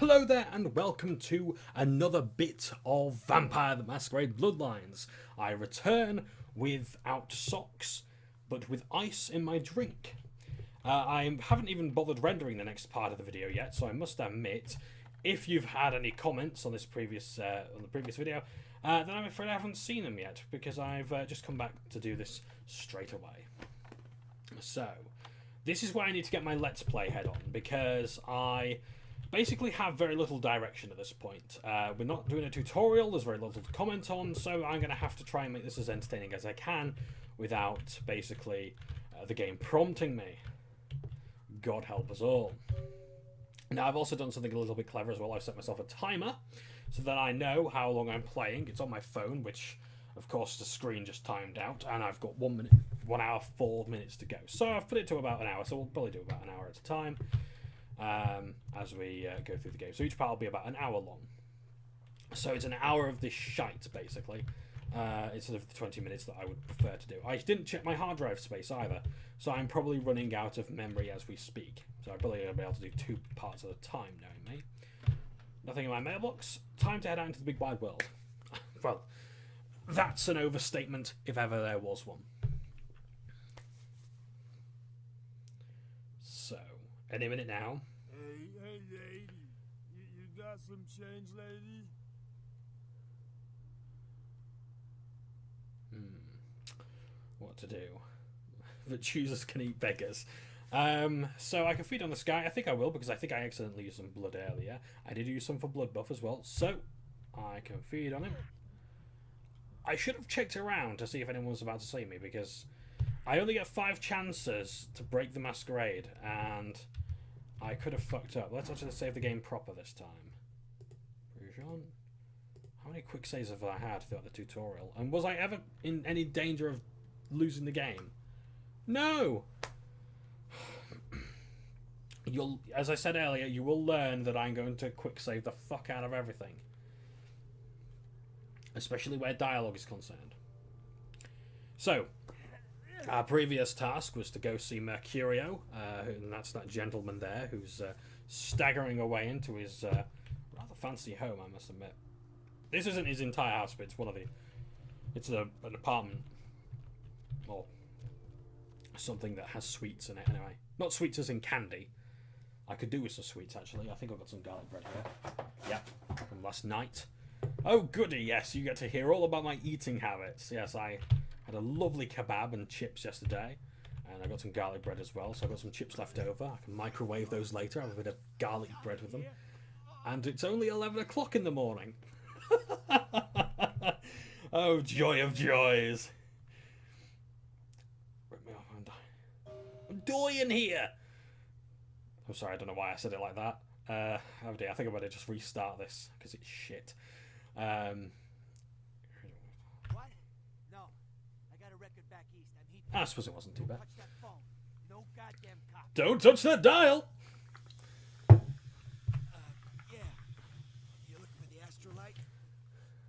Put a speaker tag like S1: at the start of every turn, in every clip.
S1: Hello there and welcome to another bit of Vampire the Masquerade Bloodlines. I return without socks, but with ice in my drink. I haven't even bothered rendering the next part of the video yet, so I must admit, if you've had any comments on this previous video, then I'm afraid I haven't seen them yet, because I've just come back to do this straight away. So, this is where I need to get my Let's Play head on, because I basically have very little direction at this point. We're not doing a tutorial, there's very little to comment on, so I'm going to have to try and make this as entertaining as I can without basically the game prompting me. God help us all. Now, I've also done something a little bit clever as well. I've set myself a timer so that I know how long I'm playing. It's on my phone, which of course the screen just timed out, and I've got 1 hour 4 minutes to go. So I've put it to about an hour, so we'll probably do about an hour at a time as we go through the game. So each part will be about an hour long. So it's an hour of this shite, basically, instead of the 20 minutes that I would prefer to do. I didn't check my hard drive space either, so I'm probably running out of memory as we speak. So I'm probably going to be able to do 2 parts at a time, knowing me. Nothing in my mailbox. Time to head out into the big wide world. Well, that's an overstatement if ever there was one. So, any minute now.
S2: Hey, lady. You got some change, lady?
S1: What to do? The choosers can eat beggars. So I can feed on this guy. I think I will, because I think I accidentally used some blood earlier. I did use some for blood buff as well, so I can feed on him. I should have checked around to see if anyone was about to see me, because I only get 5 chances to break the Masquerade, and I could have fucked up. Let's actually save the game proper this time. Brujohn. How many quick saves have I had throughout the tutorial? And was I ever in any danger of losing the game? No! As I said earlier, you will learn that I'm going to quick save the fuck out of everything. Especially where dialogue is concerned. So, our previous task was to go see Mercurio, and that's that gentleman there who's staggering away into his rather fancy home, I must admit. This isn't his entire house, but it's one of the... It's an apartment. Or something that has sweets in it, anyway. Not sweets as in candy. I could do with some sweets, actually. I think I've got some garlic bread here. Yep, from last night. Oh, goody, yes, you get to hear all about my eating habits. Yes, I had a lovely kebab and chips yesterday, and I got some garlic bread as well, so I've got some chips left over. I can microwave those later, have a bit of garlic bread with them. And it's only 11 o'clock in the morning. Oh, joy of joys. Rip me off, I'm dying here. I'm sorry, I don't know why I said it like that. Oh dear, I think I'm going to just restart this, because it's shit.
S3: What? No. I got a record back east.
S1: I suppose it wasn't too bad.
S3: Touch that phone. No goddamn cop.
S1: Don't touch that dial!
S3: Yeah. You looking for the astrolite?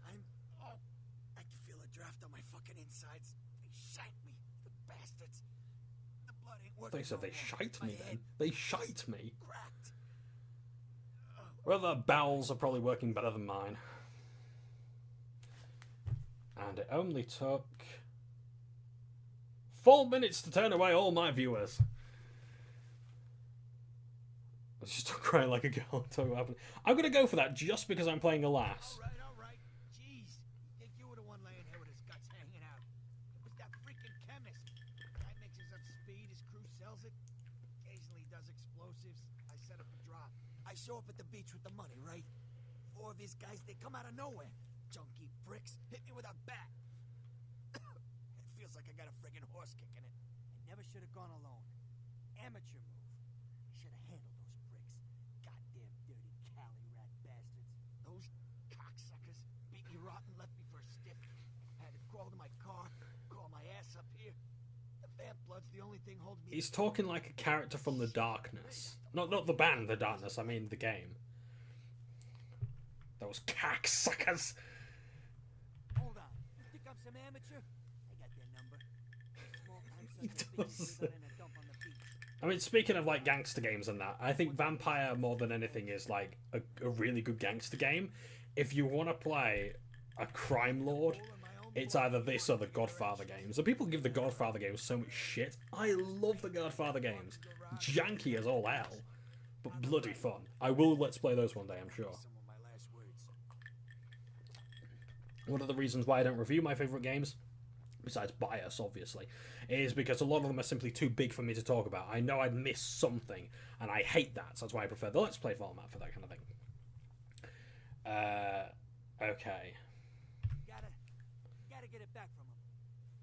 S3: I can feel a draft on my fucking insides. They shite me, the bastards. The blood ain't working.
S1: They said they
S3: no more.
S1: shite
S3: My
S1: me
S3: head
S1: then. They shite me.
S3: cracked.
S1: Well, their bowels are probably working better than mine. And it only took 4 minutes to turn away all my viewers. I just start crying like a girl. Tell me what happened. I'm going to go for that just because I'm playing a lass.
S3: All right. Jeez. Think you were the one laying here with his guts hanging out. It was that freaking chemist. Guy mixes up speed, his crew sells it. Occasionally does explosives. I set up a drop. I show up at the beach with the money, right? 4 of these guys, they come out of nowhere. Junky pricks hit me with a bat. It feels like I got a friggin' horse kicking it. I never should have gone alone. Amateur move. Should have handled those pricks. Goddamn dirty Cali rat bastards. Those cocksuckers beat me rotten, left me for a stiff. Had to crawl to my car, crawl my ass up here. The vamp blood's the only thing holding me.
S1: He's talking like a character from The Darkness. Not the band, The Darkness, I mean the game. Those cocksuckers.
S3: Hold on. You think I'm some amateur? I got their number. Small time
S1: He
S3: sucker
S1: does.
S3: bitches in a dump on the beach.
S1: I mean, speaking of like gangster games and that, I think Vampire more than anything is like a really good gangster game. If you want to play a crime lord, it's either this or the Godfather games. And people give the Godfather games so much shit. I love the Godfather games. Janky as all hell, but bloody fun. I will let's play those one day, I'm sure. One of the reasons why I don't review my favourite games, besides bias, obviously, is because a lot of them are simply too big for me to talk about. I know I'd miss something, and I hate that, so that's why I prefer the Let's Play format for that kind of thing. Okay.
S3: Gotta get it back from him.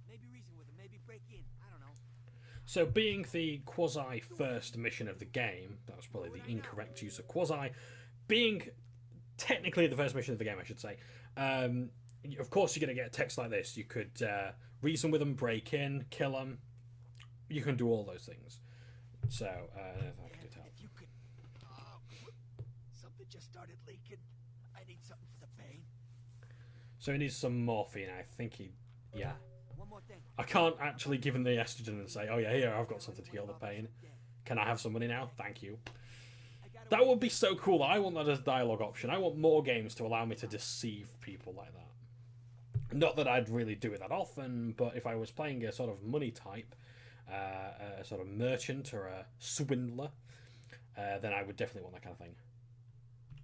S3: Maybe reason with him, maybe break in. I don't know.
S1: So, being the quasi-first mission of the game, that was probably the incorrect use of quasi, being technically the first mission of the game, I should say, of course you're going to get text like this. You could reason with them, break in, kill them. You can do all those things. So,
S3: If you could... something just started leaking. I need something for the pain.
S1: so he needs some morphine, I think he... Yeah.
S3: One more thing.
S1: I can't actually give him the estrogen and say, oh yeah, here, I've got something to heal the pain. Can I have some money now? Thank you. That would be so cool. I want that as a dialogue option. I want more games to allow me to deceive people like that. Not that I'd really do it that often, but if I was playing a sort of money type, a sort of merchant or a swindler, then I would definitely want that kind of thing.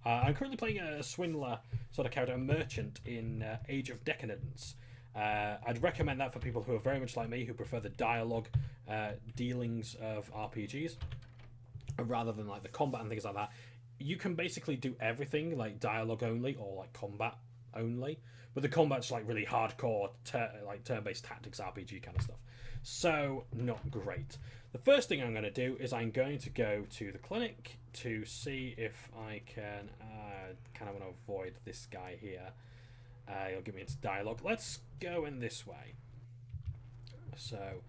S1: I'm currently playing a swindler sort of character, a merchant in Age of Decadence. I'd recommend that for people who are very much like me, who prefer the dialogue dealings of RPGs, rather than like the combat and things like that. You can basically do everything, like dialogue only or like combat only, but the combat's like really hardcore, like turn-based tactics RPG kind of stuff. So not great. The first thing I'm going to do is I'm going to go to the clinic to see if I can kind of want to avoid this guy here. He'll get me into dialogue. Let's go in this way. So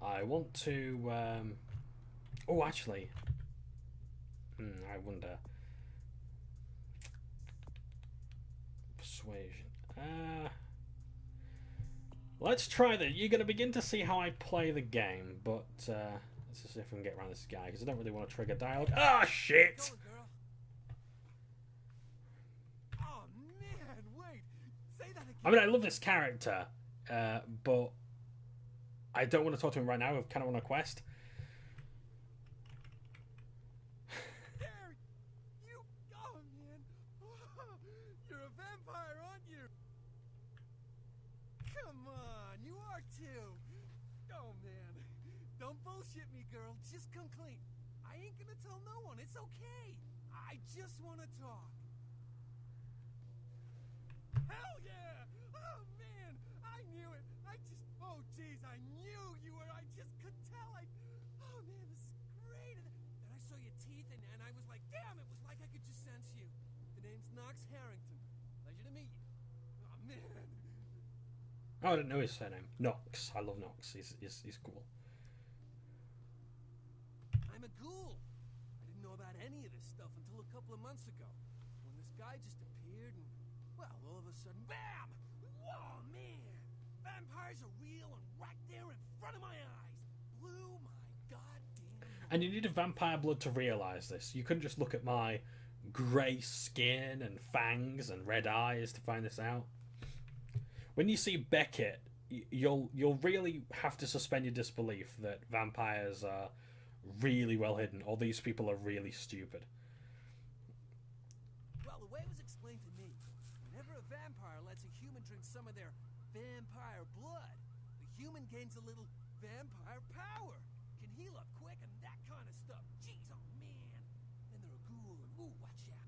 S1: I want to oh, actually, I wonder. Persuasion. Let's try that. You're going to begin to see how I play the game, but let's just see if we can get around this guy, because I don't really want to trigger dialogue. Ah, shit!
S3: Oh man, wait. Say that again.
S1: I mean, I love this character, but I don't want to talk to him right now. I kind of want a quest.
S3: You're a vampire, aren't you? Come on, you are too. Oh man, don't bullshit me, girl. Just come clean. I ain't gonna tell no one. It's okay. I just want to talk. Hell yeah! Oh man, I knew it. Oh jeez, I knew you were. I just could tell. Oh man, this is great. And then I saw your teeth, and I was like, damn, it was like I could just sense you. The name's Knox Harrington. Pleasure to meet you. Oh man.
S1: Oh, I didn't know his surname. Knox. I love Knox. He's cool.
S3: I'm a ghoul. I didn't know about any of this stuff until a couple of months ago, when this guy just appeared and, well, all of a sudden, bam! Whoa, man! Vampires are real and right there in front of my eyes. Blew my goddamn mind.
S1: And you need a vampire blood to realise this. You couldn't just look at my grey skin and fangs and red eyes to find this out. When you see Beckett, you'll really have to suspend your disbelief that vampires are really well hidden, or these people are really stupid.
S3: Well, the way it was explained to me, whenever a vampire lets a human drink some of their vampire blood, the human gains a little vampire power, can heal up quick and that kind of stuff. Jeez, oh man. Then they're a ghoul and ooh, watch out.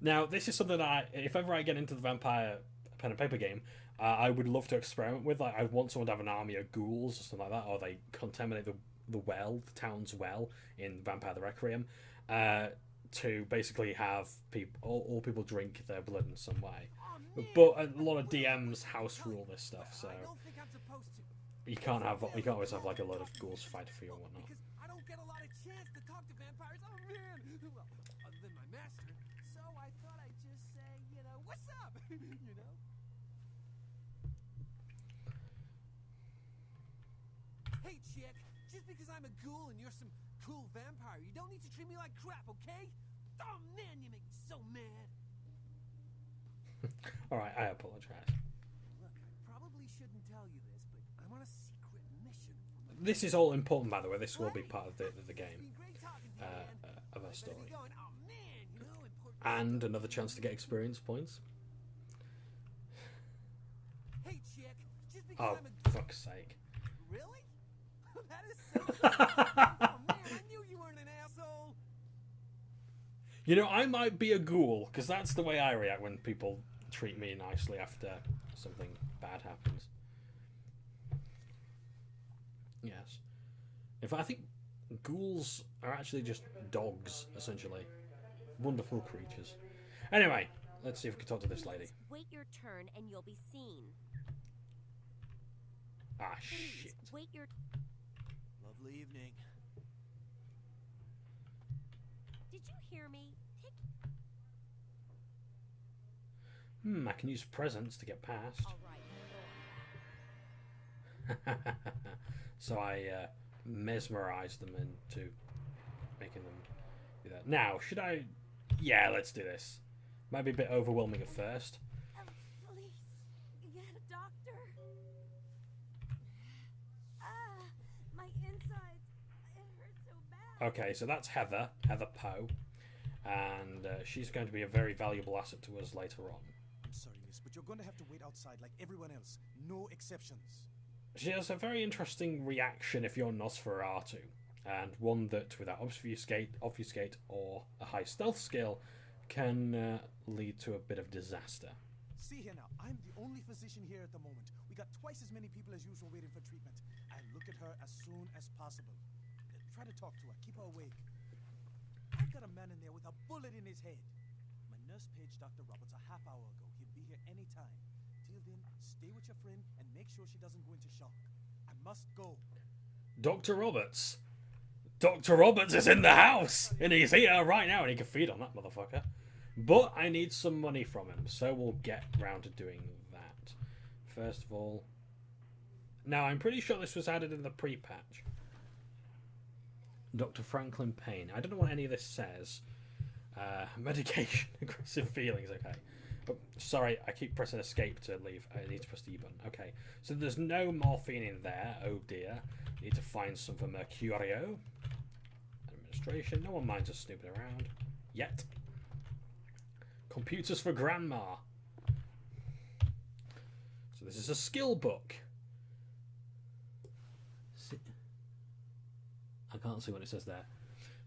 S1: Now, this is something that if ever I get into the vampire pen and paper game, I would love to experiment with. Like, I want someone to have an army of ghouls or something like that, or they contaminate the town's well in Vampire the Requiem, to basically have all people drink their blood in some way.
S3: Oh,
S1: but a lot of DMs house rule this stuff, so
S3: I don't think I'm supposed to.
S1: you can't always have like a lot of ghouls fight for you and whatnot.
S3: Because I don't get a lot of chance to talk to vampires. Oh man! Well, other than my master. So I thought I'd just say, you know, what's up? You know?
S4: Hey, chick, just because I'm a ghoul and you're some cool vampire, you don't need to treat me like crap, okay? Oh man, you make me so mad.
S1: Alright, I apologise.
S4: Look, I probably shouldn't tell you this, but I'm on a secret mission from the
S1: This is all important, by the way. This will be part of the
S4: It's
S1: game,
S4: been great talking to you, man.
S1: of our
S4: Better
S1: story.
S4: be going. Oh man, you know, important
S1: And
S4: stuff.
S1: another chance to get experience points.
S4: Hey, chick, just because
S1: Oh,
S4: I'm a
S1: fuck's sake.
S4: really? That is so oh man, I knew you weren't an asshole.
S1: You know, I might be a ghoul, because that's the way I react when people treat me nicely after something bad happens. Yes. In fact, I think ghouls are actually just dogs, essentially. Wonderful creatures. Anyway, let's see if we can talk to this lady.
S5: Please wait your turn and you'll be seen.
S1: Ah,
S5: Please
S1: shit.
S5: wait your.
S3: Lovely evening.
S5: Did you hear me? Take.
S1: I can use presents to get past.
S5: All right.
S1: So I mesmerized them into making them do that. Now, should I... Yeah, let's do this. Might be a bit overwhelming at first.
S5: Please get a doctor. My insides. It hurts so bad.
S1: Okay, so that's Heather Poe. And she's going to be a very valuable asset to us later on.
S6: I'm sorry, miss, but you're going to have to wait outside like everyone else. No exceptions.
S1: She has a very interesting reaction if you're Nosferatu, and one that, without obfuscate, or a high stealth skill, can lead to a bit of disaster.
S6: See here now, I'm the only physician here at the moment. We got twice as many people as usual waiting for treatment. I'll look at her as soon as possible. Try to talk to her, keep her awake. I've got a man in there with a bullet in his head. My nurse paged Dr. Roberts a half hour ago. He'll be here any time. Till then, stay with your friend and make sure she doesn't go into shock. I must go.
S1: Dr. Roberts. Dr. Roberts is in the house, and he's here right now, and he can feed on that motherfucker. But I need some money from him, so we'll get round to doing that. First of all... Now, I'm pretty sure this was added in the pre-patch. Dr. Franklin Payne. I don't know what any of this says. Medication, aggressive feelings, okay. Oh, sorry, I keep pressing escape to leave. I need to press the E button. Okay, so there's no morphine in there. Oh dear. Need to find some for Mercurio. Administration. No one minds us snooping around. Yet. Computers for Grandma. So this is a skill book. I can't see what it says there.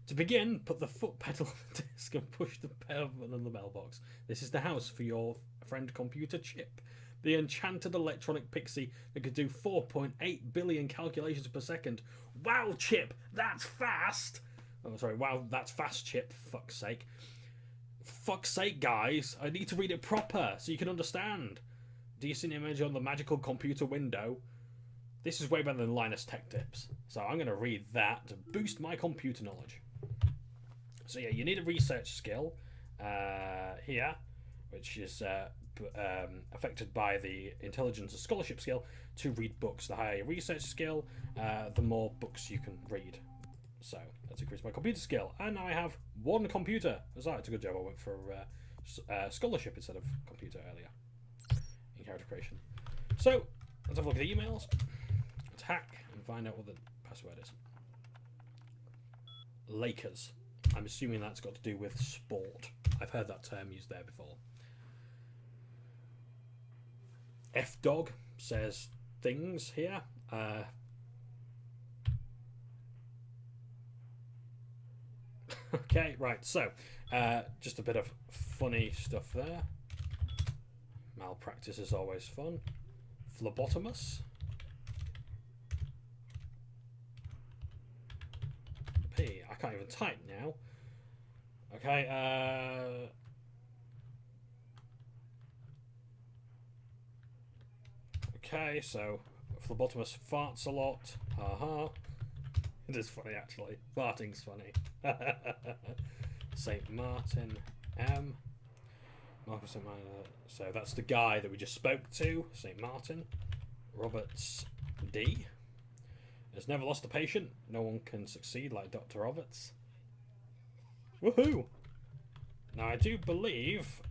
S1: To begin, put the foot pedal on the disc and push the pedal button on the mailbox. This is the house for your friend Computer Chip, the enchanted electronic pixie that could do 4.8 billion calculations per second. Wow, Chip, that's fast! Oh, sorry, wow, that's fast, Chip, fuck's sake. Fuck's sake, guys, I need to read it proper so you can understand. Decent image on the magical computer window. This is way better than Linus Tech Tips. So I'm going to read that to boost my computer knowledge. So yeah, you need a research skill here, which is affected by the intelligence and scholarship skill to read books. The higher your research skill, the more books you can read. So let's increase my computer skill. And now I have one computer. It's a good job I went for scholarship instead of computer earlier in character creation. So let's have a look at the emails. Let's hack and find out what the password is. Lakers. I'm assuming that's got to do with sport. I've heard that term used there before. F-Dog says things here. Okay, right, so just a bit of funny stuff there. Malpractice is always fun. Phlebotomous. P. I can't even type now. Okay, okay, so phlebotomous farts a lot. Haha. It is funny, actually. Farting's funny. St. Martin M. Marcus St. Martin. So that's the guy that we just spoke to, St. Martin. Roberts D. has never lost a patient. No one can succeed like Dr. Roberts. Woohoo! Now, I do believe...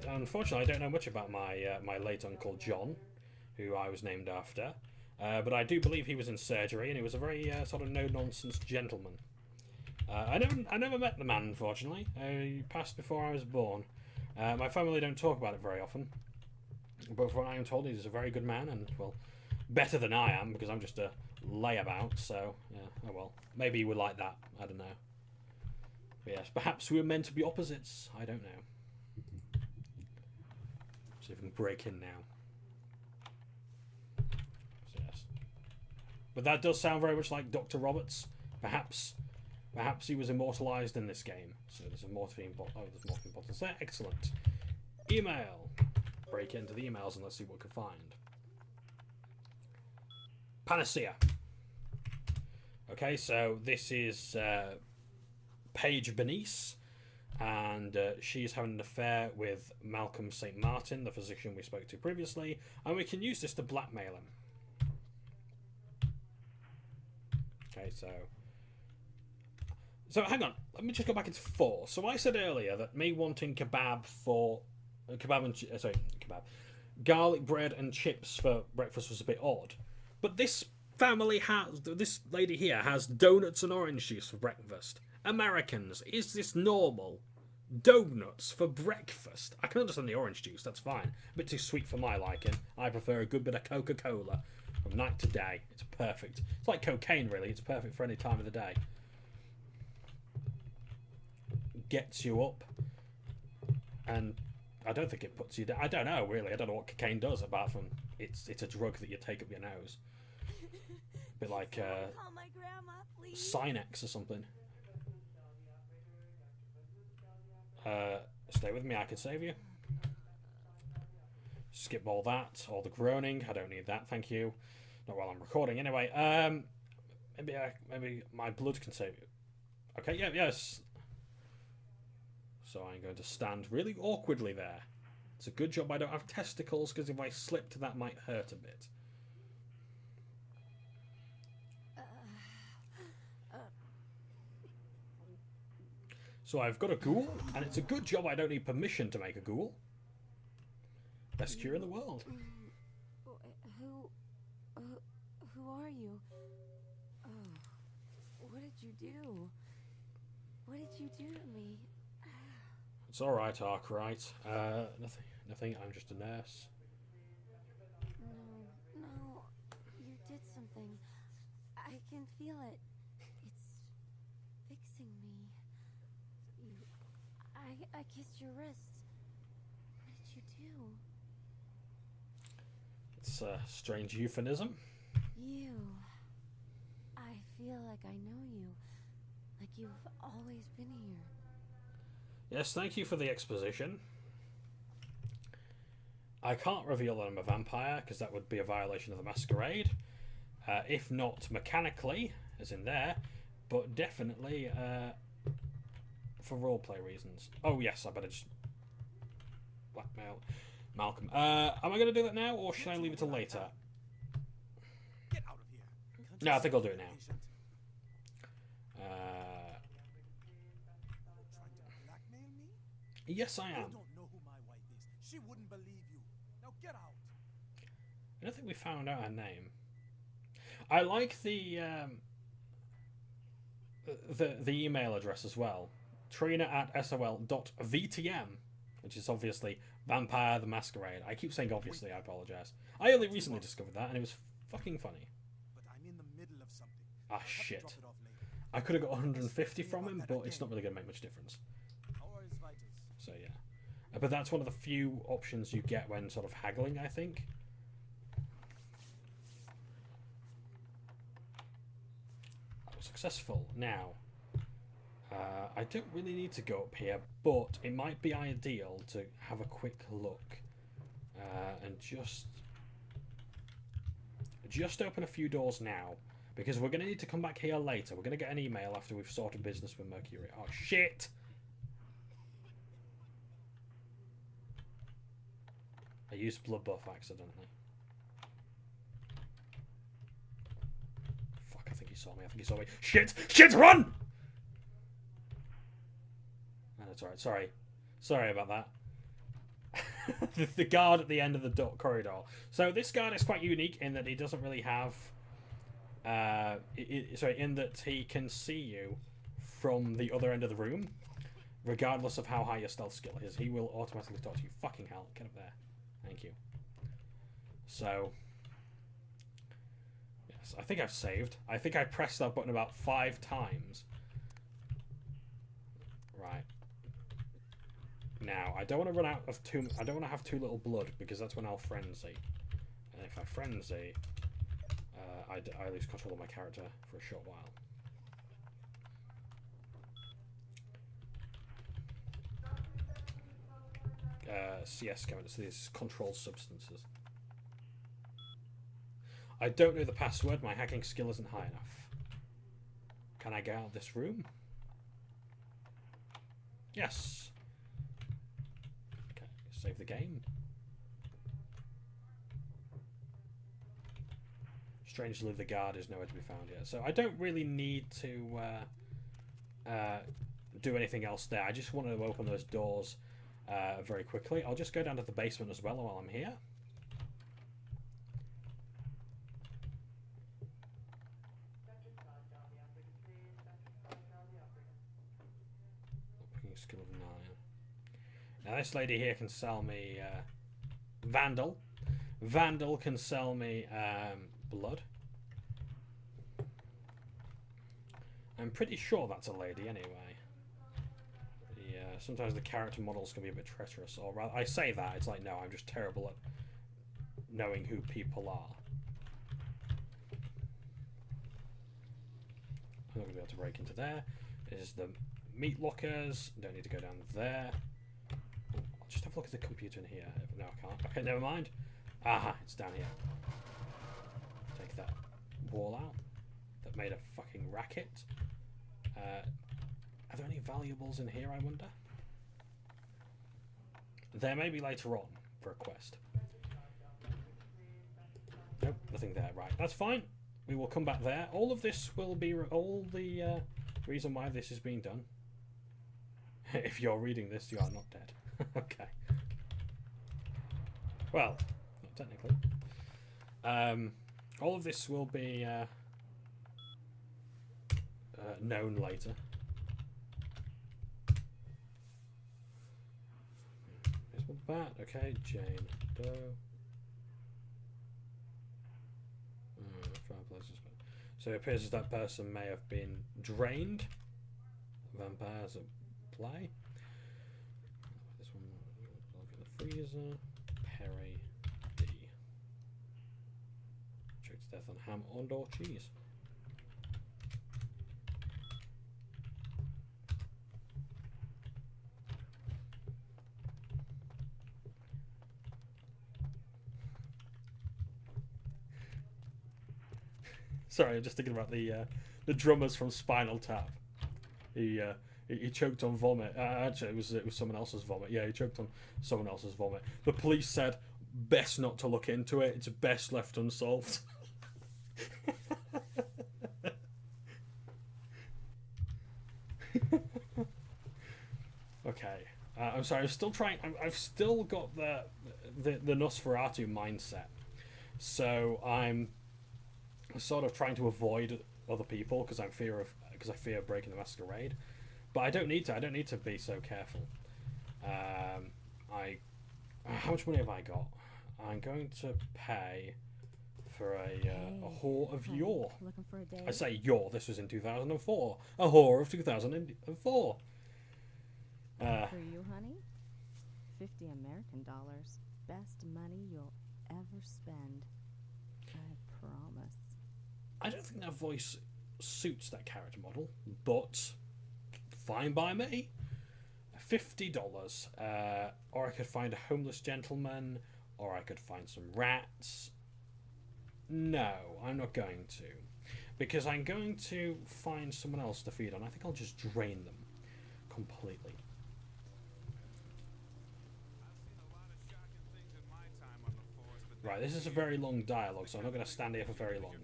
S1: unfortunately, I don't know much about my late Uncle John, who I was named after. But I do believe he was in surgery, and he was a very sort of no-nonsense gentleman. I never met the man, unfortunately. He passed before I was born. My family don't talk about it very often. But from what I am told, he's a very good man, and, well, better than I am, because I'm just a layabout, so, yeah, oh well. Maybe he would like that, I don't know. But yes, perhaps we were meant to be opposites, I don't know. See if we can break in now. So, yes. But that does sound very much like Dr. Roberts. Perhaps he was immortalised in this game. So there's a morphine bottle. Oh, there's morphine bottles there. Excellent. Email. Break into the emails and let's see what we can find. Panacea. Okay, so this is Paige Bernice, and she's having an affair with Malcolm St. Martin, the physician we spoke to previously, and we can use this to blackmail him. Okay, so hang on, let me just go back into 4. So I said earlier that me wanting garlic bread and chips for breakfast was a bit odd, but this lady here has donuts and orange juice for breakfast. Americans, is this normal? Donuts for breakfast? I can understand the orange juice, that's fine. A bit too sweet for my liking. I prefer a good bit of Coca-Cola from night to day. It's perfect. It's like cocaine, really. It's perfect for any time of the day. Gets you up, and I don't think it puts you down. I don't know, really. I don't know what cocaine does, apart from it's a drug that you take up your nose. A bit like
S5: Call my grandma, please.
S1: Sinex or something. Stay with me, I can save you. Skip all that, all the groaning. I don't need that, thank you. Not while I'm recording, anyway. Maybe my blood can save you. Okay, yeah, yes. So I'm going to stand really awkwardly there. It's a good job I don't have testicles, because if I slipped, that might hurt a bit. So I've got a ghoul, and it's a good job I don't need permission to make a ghoul. Best cure in the world.
S5: Who are you? Oh, what did you do? What did you do to me?
S1: It's all right, Arkwright. Nothing. I'm just a nurse.
S5: No, you did something. I can feel it. It's fixing me. I kissed your wrist. What did you do?
S1: It's a strange euphemism.
S5: You. I feel like I know you. Like you've always been here.
S1: Yes, thank you for the exposition. I can't reveal that I'm a vampire, because that would be a violation of the Masquerade. If not mechanically, as in there, but definitely for roleplay reasons. Oh yes, I better just blackmail Malcolm. Am I going to do that now, or should I leave it till later?
S6: Get out of here.
S1: No, I think I'll do it now.
S6: Trying to blackmail me?
S1: Yes, I
S6: You
S1: am.
S6: don't know who my wife is. She wouldn't believe you. Now get out.
S1: I don't think we found out her name. I like the email address as well. Trina@sol.vtm, which is obviously Vampire the Masquerade. I keep saying obviously, I apologise. I only recently discovered that, and it was fucking funny.
S6: But I'm in the middle of something.
S1: Ah,
S6: I'll have to
S1: shit.
S6: drop it off later.
S1: I could have got 150 from him, but it's not really going to make much difference.
S6: How are his vitals?
S1: So, yeah. But that's one of the few options you get when sort of haggling, I think. That was successful. Now, I don't really need to go up here, but it might be ideal to have a quick look and just open a few doors now, because we're going to need to come back here later. We're going to get an email after we've sorted business with Mercury. Oh, shit! I used blood buff accidentally. he saw me. I think he saw me. Shit! Shit! Run! Oh, that's alright. Sorry. Sorry about that. The guard at the end of the corridor. So this guard is quite unique in that he doesn't really have... sorry, in that he can see you from the other end of the room, regardless of how high your stealth skill is. He will automatically talk to you. Fucking hell. Get up there. Thank you. So... yes, I think I've saved. I think I pressed that button about 5 times. Right. Now, I don't want to run out of too... I don't want to have too little blood, because that's when I'll frenzy. And if I frenzy, I lose control of my character for a short while. CS codes, these controlled substances. I don't know the password. My hacking skill isn't high enough. Can I get out of this room? Yes. Okay, save the game. Strangely, the guard is nowhere to be found yet. So I don't really need to do anything else there. I just want to open those doors very quickly. I'll just go down to the basement as well while I'm here. Skill of 9. Now this lady here can sell me Vandal. Vandal can sell me blood. I'm pretty sure that's a lady anyway. Yeah, sometimes the character models can be a bit treacherous. Or rather, I say that, it's like, no, I'm just terrible at knowing who people are. I'm not going to be able to break into there. This is the meat lockers. Don't need to go down there. Oh, I'll just have a look at the computer in here. No, I can't. Okay, never mind. Aha, it's down here. Take that wall out. That made a fucking racket. Are there any valuables in here, I wonder? There may be later on for a quest. Nope, nothing there. Right, that's fine. We will come back there. All of this will be... all the reason why this is being done. If you're reading this, you are not dead. Okay. Well, not technically. All of this will be known later. Here's my bat. Okay, Jane Doe. So it appears as that person may have been drained. Vampires at play. This one, look at the freezer. Perry D. Choked to death on ham and or cheese. Sorry, I'm just thinking about the drummers from Spinal Tap. He choked on vomit. Actually, it was someone else's vomit. Yeah, he choked on someone else's vomit. The police said, best not to look into it. It's best left unsolved. Okay. I'm sorry. I'm still trying. I've still got the Nosferatu mindset. So I'm sort of trying to avoid other people because I fear breaking the Masquerade, but I don't need to. I don't need to be so careful. How much money have I got? I'm going to pay for a whore of yore.
S5: Looking for a date?
S1: I say yore. This was in 2004. A whore of 2004.
S5: For you, honey? 50 American dollars. Best money you'll ever spend. I promise.
S1: I don't think that voice suits that character model, but fine by me. $50. Or I could find a homeless gentleman, or I could find some rats. No, I'm not going to. Because I'm going to find someone else to feed on. I think I'll just drain them completely. Right, this is a very long dialogue, so I'm not going to stand here for very long.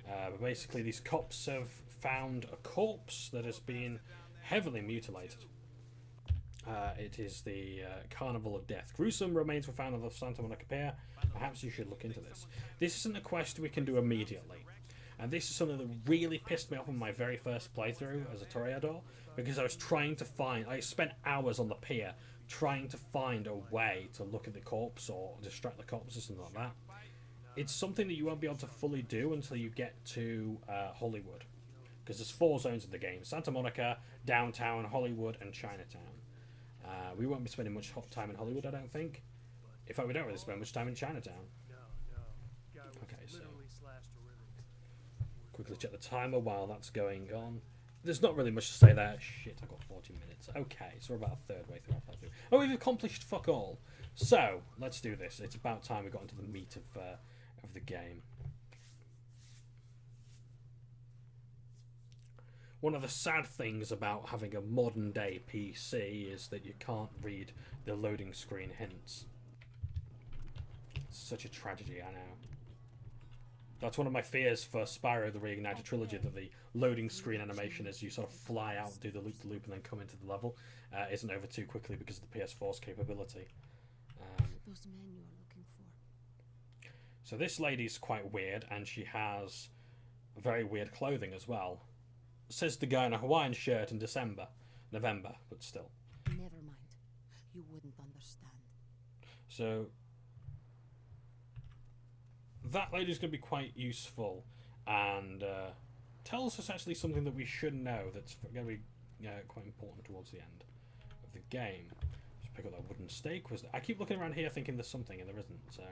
S1: But basically, these cops have found a corpse that has been heavily mutilated. It is the Carnival of Death. Gruesome remains were found on the Santa Monica Pier. Perhaps you should look into this. This isn't a quest we can do immediately. And this is something that really pissed me off on my very first playthrough as a Toreador, because I was trying to find... I spent hours on the pier trying to find a way to look at the corpse or distract the corpse or something like that. It's something that you won't be able to fully do until you get to Hollywood. Because there's 4 zones in the game. Santa Monica, Downtown, Hollywood, and Chinatown. We won't be spending much time in Hollywood, I don't think. In fact, we don't really spend much time in Chinatown. Okay, so... quickly check the timer while that's going on. There's not really much to say there. Shit, I've got 40 minutes. Okay, so we're about a third way through our playthrough. Oh, we've accomplished fuck all. So, let's do this. It's about time we got into the meat of the game. One of the sad things about having a modern day PC is that you can't read the loading screen hints. It's such a tragedy, I know. That's one of my fears for Spyro the Reignited Trilogy, that the loading screen animation as you sort of fly out, do the loop-to-loop, and then come into the level isn't over too quickly because of the PS4's capability.
S5: Those men you are looking for.
S1: So this lady's quite weird, and she has very weird clothing as well. Says the guy in a Hawaiian shirt in November, but still.
S5: Never mind. You wouldn't understand.
S1: So that lady's going to be quite useful, and tells us actually something that we should know that's going to be quite important towards the end of the game. Just pick up that wooden stake. I keep looking around here thinking there's something, and there isn't. So,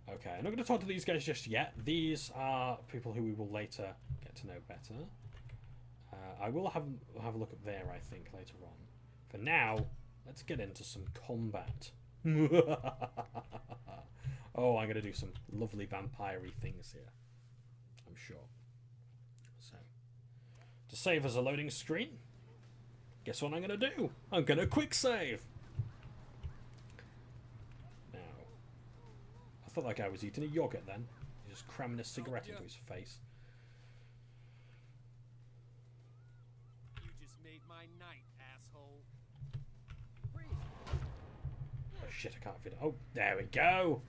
S1: okay, I'm not going to talk to these guys just yet. These are people who we will later get to know better. I will have a look up there, I think, later on. For now, let's get into some combat. Oh, I'm going to do some lovely vampire-y things here. I'm sure. So, to save as a loading screen, guess what I'm going to do? I'm going to quick save. Now, I thought that guy was eating a yogurt then. He's just cramming a cigarette into his face.
S2: You just made my night, asshole.
S1: Oh shit, I can't fit it. Oh, there we go.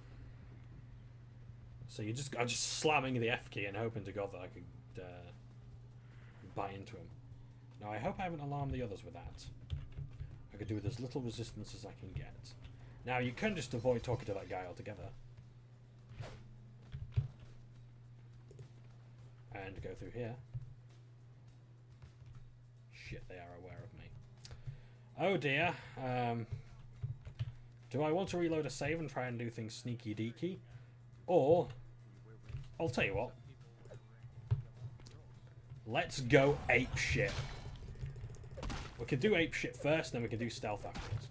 S1: So I'm just slamming the F key and hoping to God that I could bite into him. Now I hope I haven't alarmed the others with that. I could do with as little resistance as I can get. Now you can just avoid talking to that guy altogether. And go through here. Shit, they are aware of me. Oh dear. Do I want to reload a save and try and do things sneaky deaky? Or, I'll tell you what. Let's go ape shit. We can do ape shit first, then we can do stealth afterwards.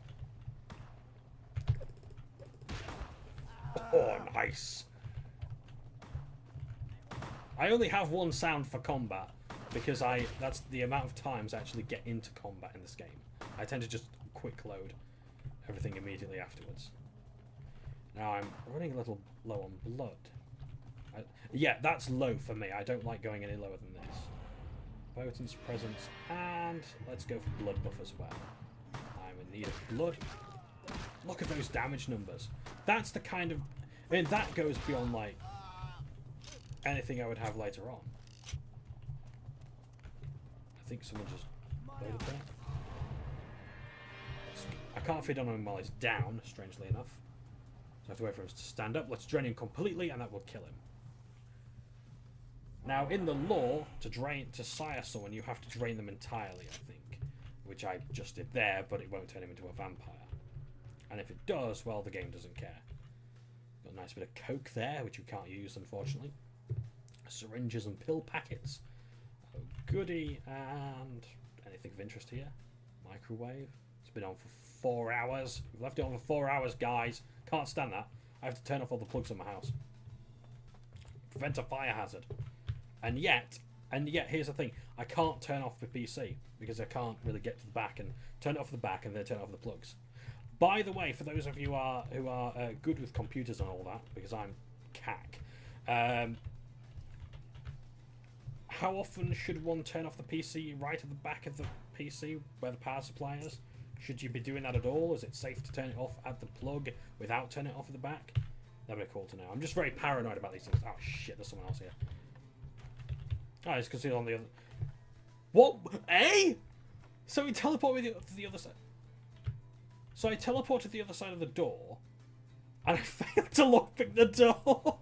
S1: Oh, nice. I only have one sound for combat because that's the amount of times I actually get into combat in this game. I tend to just quick load everything immediately afterwards. Now I'm running a little low on blood. Yeah, that's low for me. I don't like going any lower than this. Potence, presence, and let's go for blood buff as well. I'm in need of blood. Look at those damage numbers. That's the kind of... I mean, that goes beyond, like, anything I would have later on. I think someone just loaded there. I can't feed on him while he's down, strangely enough. So I have to wait for him to stand up. Let's drain him completely, and that will kill him. Now, in the lore, to sire someone, you have to drain them entirely, I think. Which I just did there, but it won't turn him into a vampire. And if it does, well, the game doesn't care. Got a nice bit of coke there, which you can't use, unfortunately. Syringes and pill packets. Oh, goody. And anything of interest here? Microwave. It's been on for 4 hours. We've left it on for 4 hours, guys. Can't stand that. I have to turn off all the plugs in my house. Prevent a fire hazard. And yet, here's the thing. I can't turn off the PC because I can't really get to the back and turn it off the back and then turn off the plugs. By the way, for those of you who are good with computers and all that, because I'm cack, how often should one turn off the PC right at the back of the PC where the power supply is? Should you be doing that at all? Is it safe to turn it off at the plug without turning it off at the back? That'd be cool to know. I'm just very paranoid about these things. Oh shit, there's someone else here. Oh, I just can see it on the other... What? Eh? So he teleported to the other side. So I teleported to the other side of the door, and I failed to lockpick the door.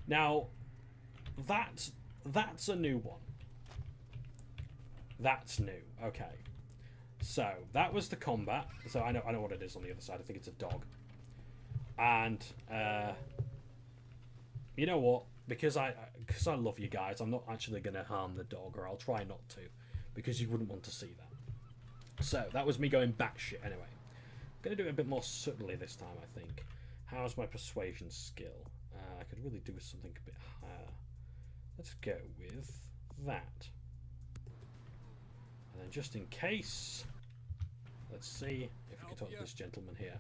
S1: Now, that's a new one. That's new. Okay. So that was the combat. So I know what it is on the other side. I think it's a dog. And you know what? Because I love you guys, I'm not actually going to harm the dog, or I'll try not to, because you wouldn't want to see that. So that was me going batshit anyway. I'm going to do it a bit more subtly this time, I think. How's my persuasion skill? I could really do with something a bit higher. Let's go with that. And then just in case, let's see if we can talk to this gentleman here.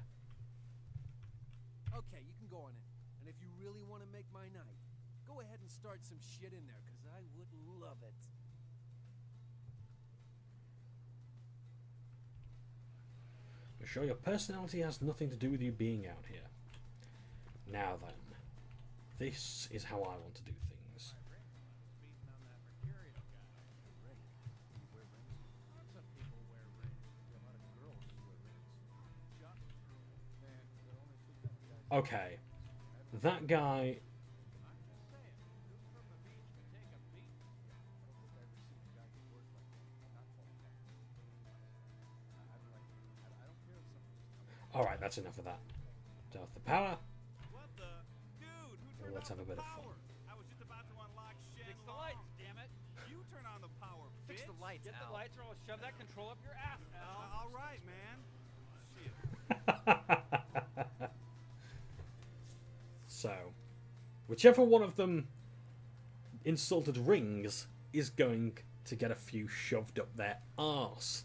S4: Okay, you can go on in. And if you really want to make my night, go ahead and start some shit in there, because I would love it.
S1: I'm sure your personality has nothing to do with you being out here. Now then, this is how I want to do things. Okay, that guy... Alright, that's enough of that. Turn off the power.
S2: What the? Dude, who turned
S1: Let's
S2: on
S1: have a
S2: the
S1: bit of fun.
S2: power? I was just about to unlock shit.
S7: Fix the lights, damn it!
S2: You turn on the power, bitch.
S7: Fix the lights, Get
S3: Al.
S7: the lights, or I'll shove that control up your ass, Al.
S2: All right, man. Shit.
S1: So, whichever one of them insulted rings is going to get a few shoved up their arse.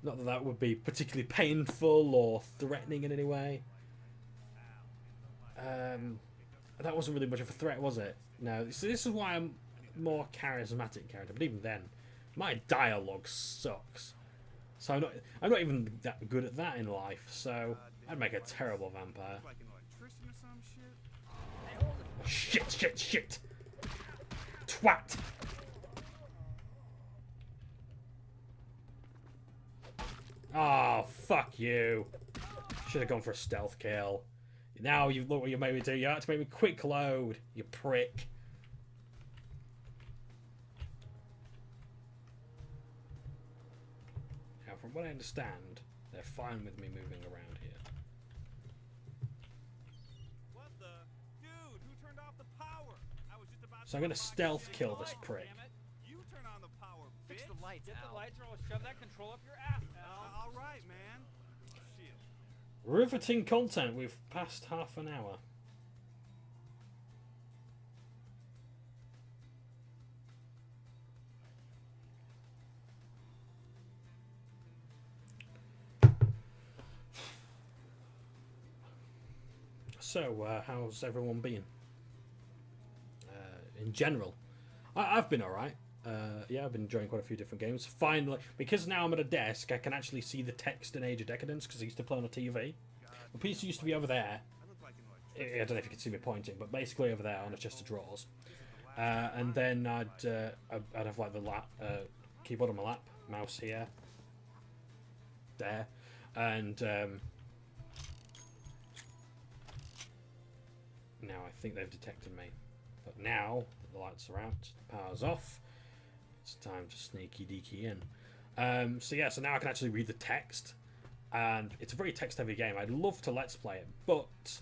S1: Not that that would be particularly painful or threatening in any way. That wasn't really much of a threat, was it? No. So this is why I'm more charismatic character. But even then, my dialogue sucks. So I'm not even that good at that in life. So I'd make a terrible vampire.
S2: Like an electrician or some shit.
S1: Shit! Twat! Oh, fuck you. Should have gone for a stealth kill. Now you look what you made me do. You had to make me quick load, you prick. Now, from what I understand, they're fine with me moving around here.
S2: What the? Dude, who turned off the power? I was just about
S1: So I'm gonna
S2: unlock
S1: stealth
S2: shit.
S1: kill this prick.
S7: Damn it!
S2: You turn on the power, bitch.
S7: Fix the lights, Get
S3: Al.
S7: the lights, or I'll shove that control up your ass, Al.
S2: All right, man. Shit.
S1: Riveting content. We've passed half an hour. So, how's everyone been? In general, I've been alright. Yeah, I've been enjoying quite a few different games. Finally, because now I'm at a desk, I can actually see the text in Age of Decadence, because I used to play on a TV. The PC used to be over there.
S2: I look like an electrician.
S1: I don't know if you can see me pointing, but basically over there on a chest of drawers. And then I'd have like the keyboard on my lap, mouse here, there, and now I think they've detected me. But now that the lights are out, the power's off, it's time to sneaky deaky in. So yeah, so now I can actually read the text, and it's a very text heavy game. I'd love to let's play it, but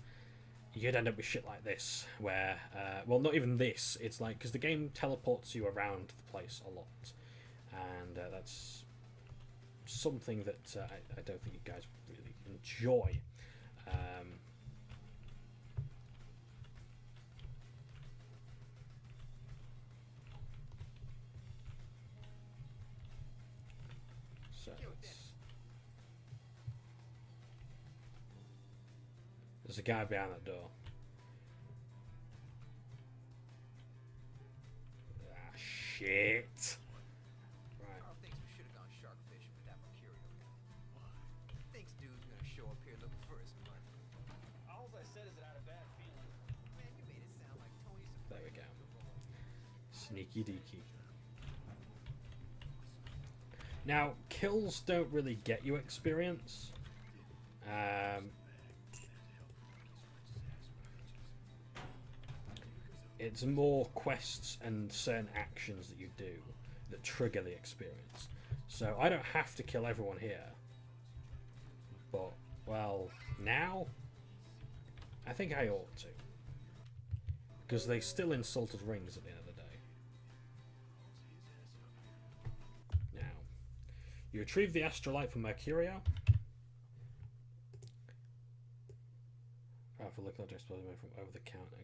S1: you'd end up with shit like this, where, well, not even this, it's like, because the game teleports you around the place a lot, and that's something that I don't think you guys really enjoy. So There's a guy behind that door. Ah, shit. Right.
S8: Carl thinks we should have gone shark fishing with that Mercurial guy. Thinks dude's gonna show up here looking for his money.
S7: All I said is it had a bad feeling.
S8: Man, you made it sound like Tony's a
S1: There we go. Sneaky deaky. Now, kills don't really get you experience. It's more quests and certain actions that you do that trigger the experience. So I don't have to kill everyone here. But, well, now I think I ought to. Because they still insulted rings at the end of the day. Now, you retrieve the astrolite from Mercurio. Powerful liquid object exploded from over-the-counter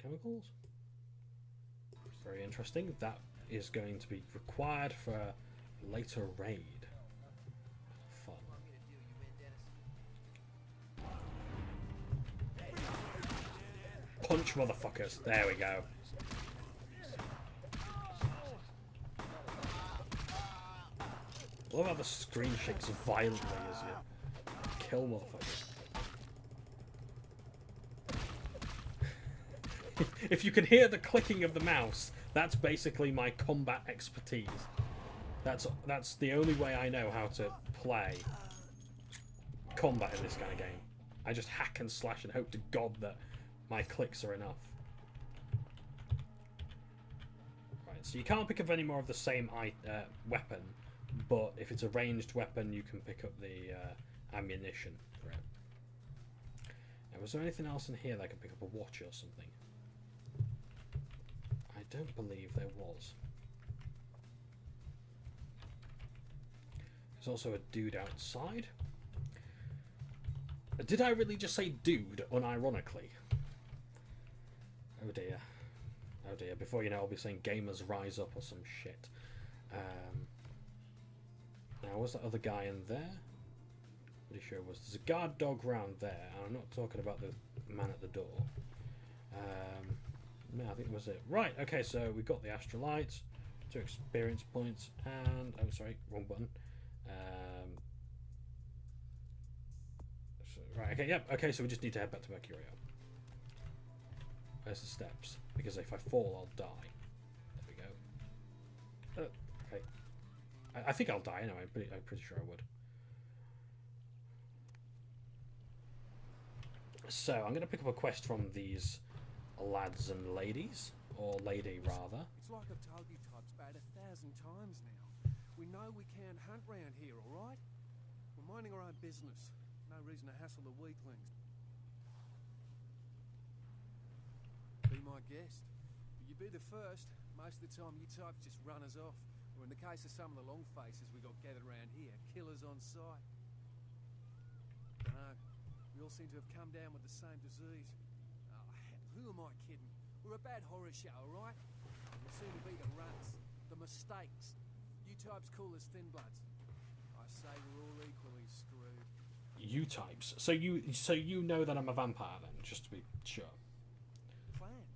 S1: chemicals. Very interesting. That is going to be required for a later raid. Fun. Punch, motherfuckers. There we go. I love how the screen shakes violently as you kill motherfuckers. If you can hear the clicking of the mouse, that's basically my combat expertise. That's the only way I know how to play combat in this kind of game. I just hack and slash and hope to God that my clicks are enough. Right, so you can't pick up any more of the same weapon, but if it's a ranged weapon, you can pick up the ammunition for it. Now, was there anything else in here that I could pick up a watch or something? I don't believe there was. There's also a dude outside. Did I really just say dude unironically? Oh dear. Oh dear. Before you know, I'll be saying gamers rise up or some shit. Now, was that other guy in there? Pretty sure it was. There's a guard dog round there, and I'm not talking about the man at the door. No, I think that was it. Right, okay, so we got the astrolites, 2 experience points, and... oh, sorry, wrong button. Right, okay, yep, okay, so we just need to head back to Mercurio. Where's the steps? Because if I fall, I'll die. There we go. Okay. I think I'll die anyway, I'm pretty sure I would. So, I'm going to pick up a quest from these lads and ladies, or lady rather.
S4: It's like I've told you types about 1,000 times now. We know we can't hunt round here, alright? We're minding our own business. No reason to hassle the weaklings. Be my guest. But you be the first. Most of the time you types just run us off. Or in the case of some of the long faces we got gathered around here, killers on sight. Dunno. We all seem to have come down with the same disease. Oh, hell, who am I kidding? We're a bad horror show, alright? We'll soon be the runs, the mistakes. You types call us thin bloods. I say we're all equally screwed.
S1: You types. So you know that I'm a vampire then, just to be sure.
S4: Plan.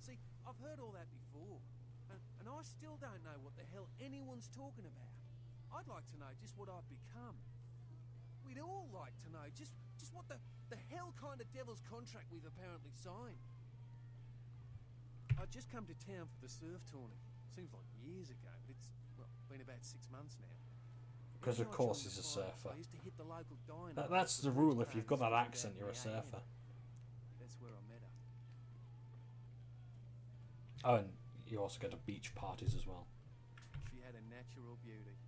S4: See, I've heard all that before, and I still don't know what the hell anyone's talking about. I'd like to know just what I've become. We'd all like to know just what the hell kind of devil's contract we've apparently signed. I'd just come to town for the surf tourney. Seems like years ago, but it's, well, been about 6 months now.
S1: Because of course he's a surfer.
S4: I used to hit the local diner.
S1: That's the rule, if you've got that accent, you're a surfer.
S4: That's where I met her.
S1: Oh, and you also go to beach parties as well.
S4: She had a natural beauty.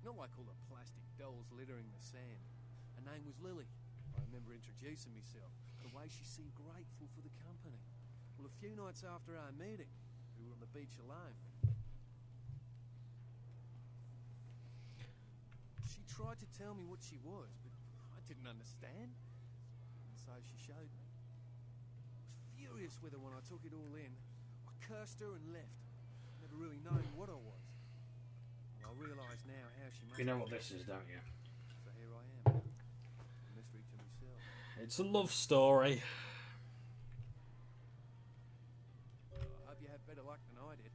S4: Not like all the plastic dolls littering the sand. Her name was Lily. I remember introducing myself. The way she seemed grateful for the company. Well, a few nights after our meeting, we were on the beach alone. She tried to tell me what she was, but I didn't understand. And so she showed me. I was furious with her when I took it all in. I cursed her and left, never really knowing what I was. Well, I realise now how she must.
S1: You know what this is, don't you?
S4: So here I am. A mystery to
S1: It's a love story.
S4: I hope you had better luck than I did.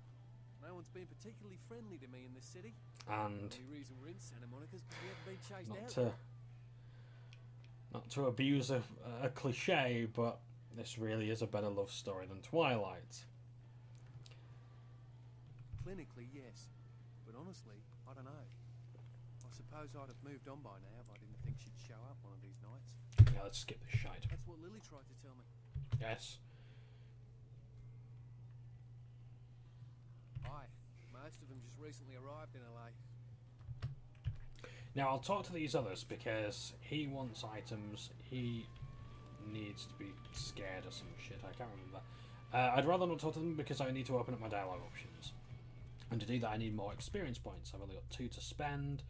S4: No one's been particularly friendly to me in this city.
S1: And
S4: The only reason we're in Santa Monica is because we haven't been chased out.
S1: not to abuse a cliche, but this really is a better love story than Twilight.
S4: Clinically, yes. But honestly, I don't know. I suppose I'd have moved on by now if I didn't think she'd show up one of these nights.
S1: Yeah, let's skip this shite.
S4: That's what Lily tried to tell me.
S1: Yes.
S4: Aye. Most of them just recently arrived in LA.
S1: Now I'll talk to these others because he wants items. He needs to be scared or some shit. I can't remember. I'd rather not talk to them because I need to open up my dialogue options. And to do that I need more experience points. I've only got 2 to spend.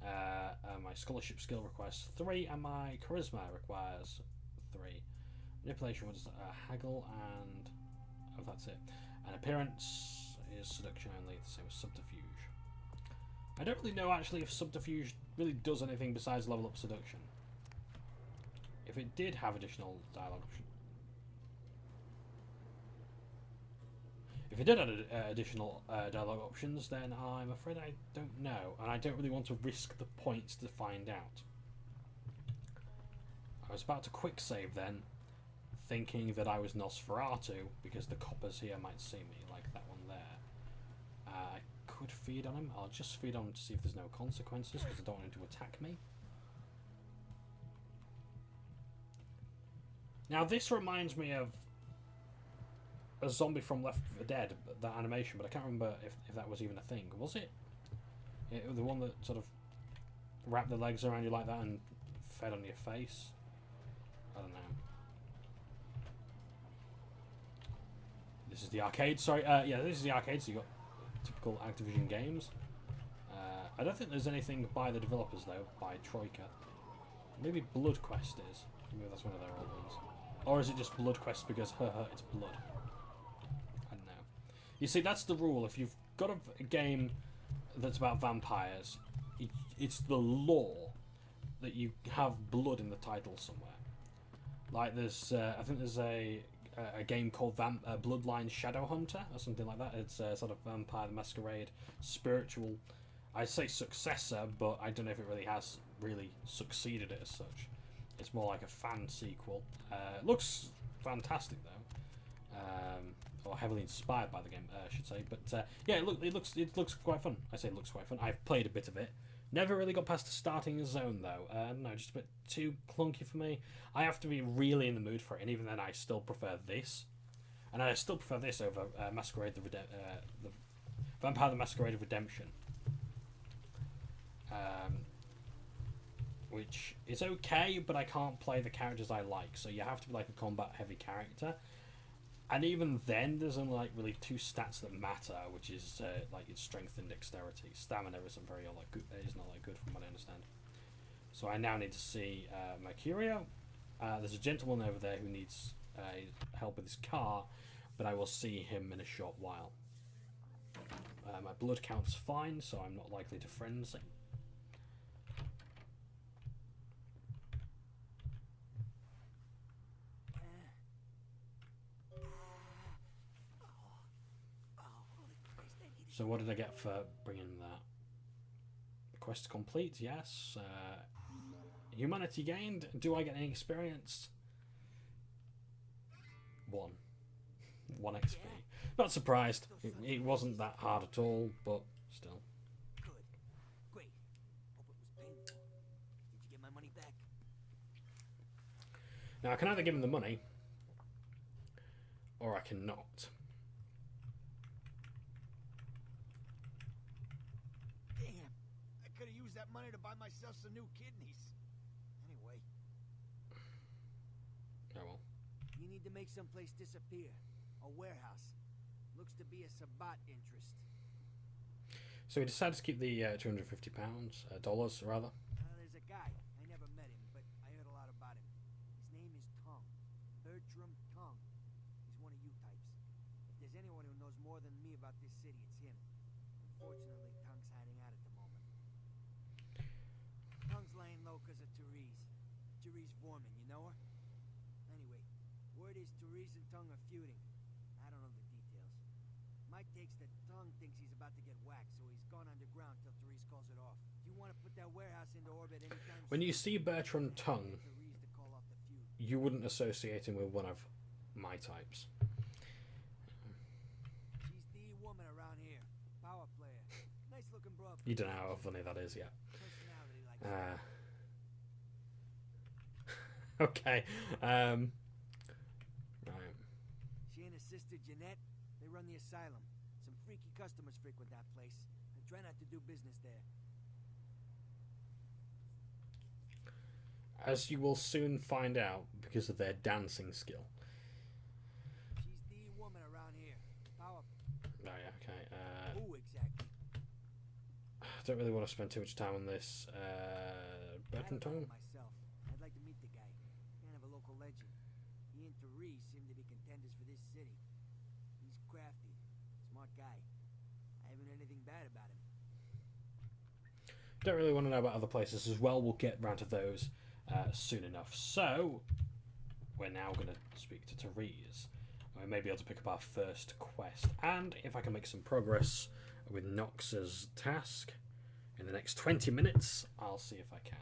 S1: My scholarship skill requires 3 and my charisma requires 3. Manipulation was haggle and... oh, that's it. And appearance is seduction only, the same as subterfuge. I don't really know actually if subterfuge really does anything besides level up seduction. If it did have additional dialogue options. If it did have additional dialogue options, then I'm afraid I don't know, and I don't really want to risk the points to find out. I was about to quick save then, thinking that I was Nosferatu, because the coppers here might see me, like that one there. I could feed on him. I'll just feed on him to see if there's no consequences, because I don't want him to attack me. Now this reminds me of a zombie from Left 4 Dead, that animation, but I can't remember if that was even a thing. Was it? The one that sort of wrapped the legs around you like that and fed on your face? I don't know. This is the arcade, sorry. Yeah, this is the arcade, so you've got typical Activision games. I don't think there's anything by the developers, though, by Troika. Maybe Blood Quest is. Maybe that's one of their old ones. Or is it just Blood Quest because, it's blood? You see, that's the rule. If you've got a game that's about vampires, it's the law that you have blood in the title somewhere. Like there's, I think there's a game called Bloodlines Shadow Hunter or something like that. It's a sort of Vampire the Masquerade spiritual, I say successor, but I don't know if it really has really succeeded it as such. It's more like a fan sequel. It looks fantastic though. Or heavily inspired by the game, I should say. But yeah, it looks quite fun. I say it looks quite fun. I've played a bit of it. Never really got past the starting zone though. No, just a bit too clunky for me. I have to be really in the mood for it, and even then, I still prefer this. And I still prefer this over Masquerade the Vampire the Masquerade of Redemption, which is okay, but I can't play the characters I like. So you have to be like a combat heavy character. And even then, there's only like really 2 stats that matter, which is like its strength and dexterity. Stamina isn't very good. It's not like good from what I understand. So I now need to see Mercurio. There's a gentleman over there who needs help with his car, but I will see him in a short while. My blood count's fine, so I'm not likely to frenzy. So what did I get for bringing that? Quest complete, yes. Humanity gained. Do I get any experience? 1. 1 XP. Not surprised. It wasn't that hard at all, but still.
S3: Good. Great. Hope it was painful. Did you get my money back?
S1: Now I can either give him the money, or I cannot.
S3: Money to buy myself some new kidneys. Anyway.
S1: Oh well.
S3: You need to make someplace disappear. A warehouse. Looks to be a Sabbat interest.
S1: So we decided to keep the £250, dollars rather.
S3: There's a guy. I never met him, but I heard a lot about him. His name is Tongue. Bertram Tongue. He's one of you types. If there's anyone who knows more than me about this city, it's him. Unfortunately, Tongue's hiding out at the moment. Tongue's laying low because of Therese. Therese Vorman, you know her? Word is Therese and Tongue are feuding. I don't know the details. Mike takes that Tongue thinks he's about to get whacked, so he's gone underground till Therese calls it off. If you want to put that warehouse into orbit anytime
S1: When
S3: soon,
S1: you see Bertram Tongue,
S3: Therese to call off the feud.
S1: you wouldn't associate him with one of my types.
S3: She's the woman around here. Power player. Nice looking broad.
S1: You don't know how funny that is yet.
S3: Personality like
S1: Okay. Right.
S3: She and her sister Jeanette, they run the asylum. Some freaky customers frequent that place. I try not to do business there.
S1: As you will soon find out because of their dancing skill.
S3: She's the woman around here. Power.
S1: Oh yeah, okay.
S3: Who exactly?
S1: I don't really want to spend too much time on this. Bertram
S3: I don't know
S1: Tongue?
S3: myself. I'd like to meet the guy. Kind of a local legend. He and Therese seem to be contenders for this city. He's crafty, smart guy. I haven't heard anything bad about him.
S1: Don't really want to know about other places as well. We'll get round to those soon enough. So, we're now going to speak to Therese. We may be able to pick up our first quest. And if I can make some progress with Nox's task in the next 20 minutes, I'll see if I can.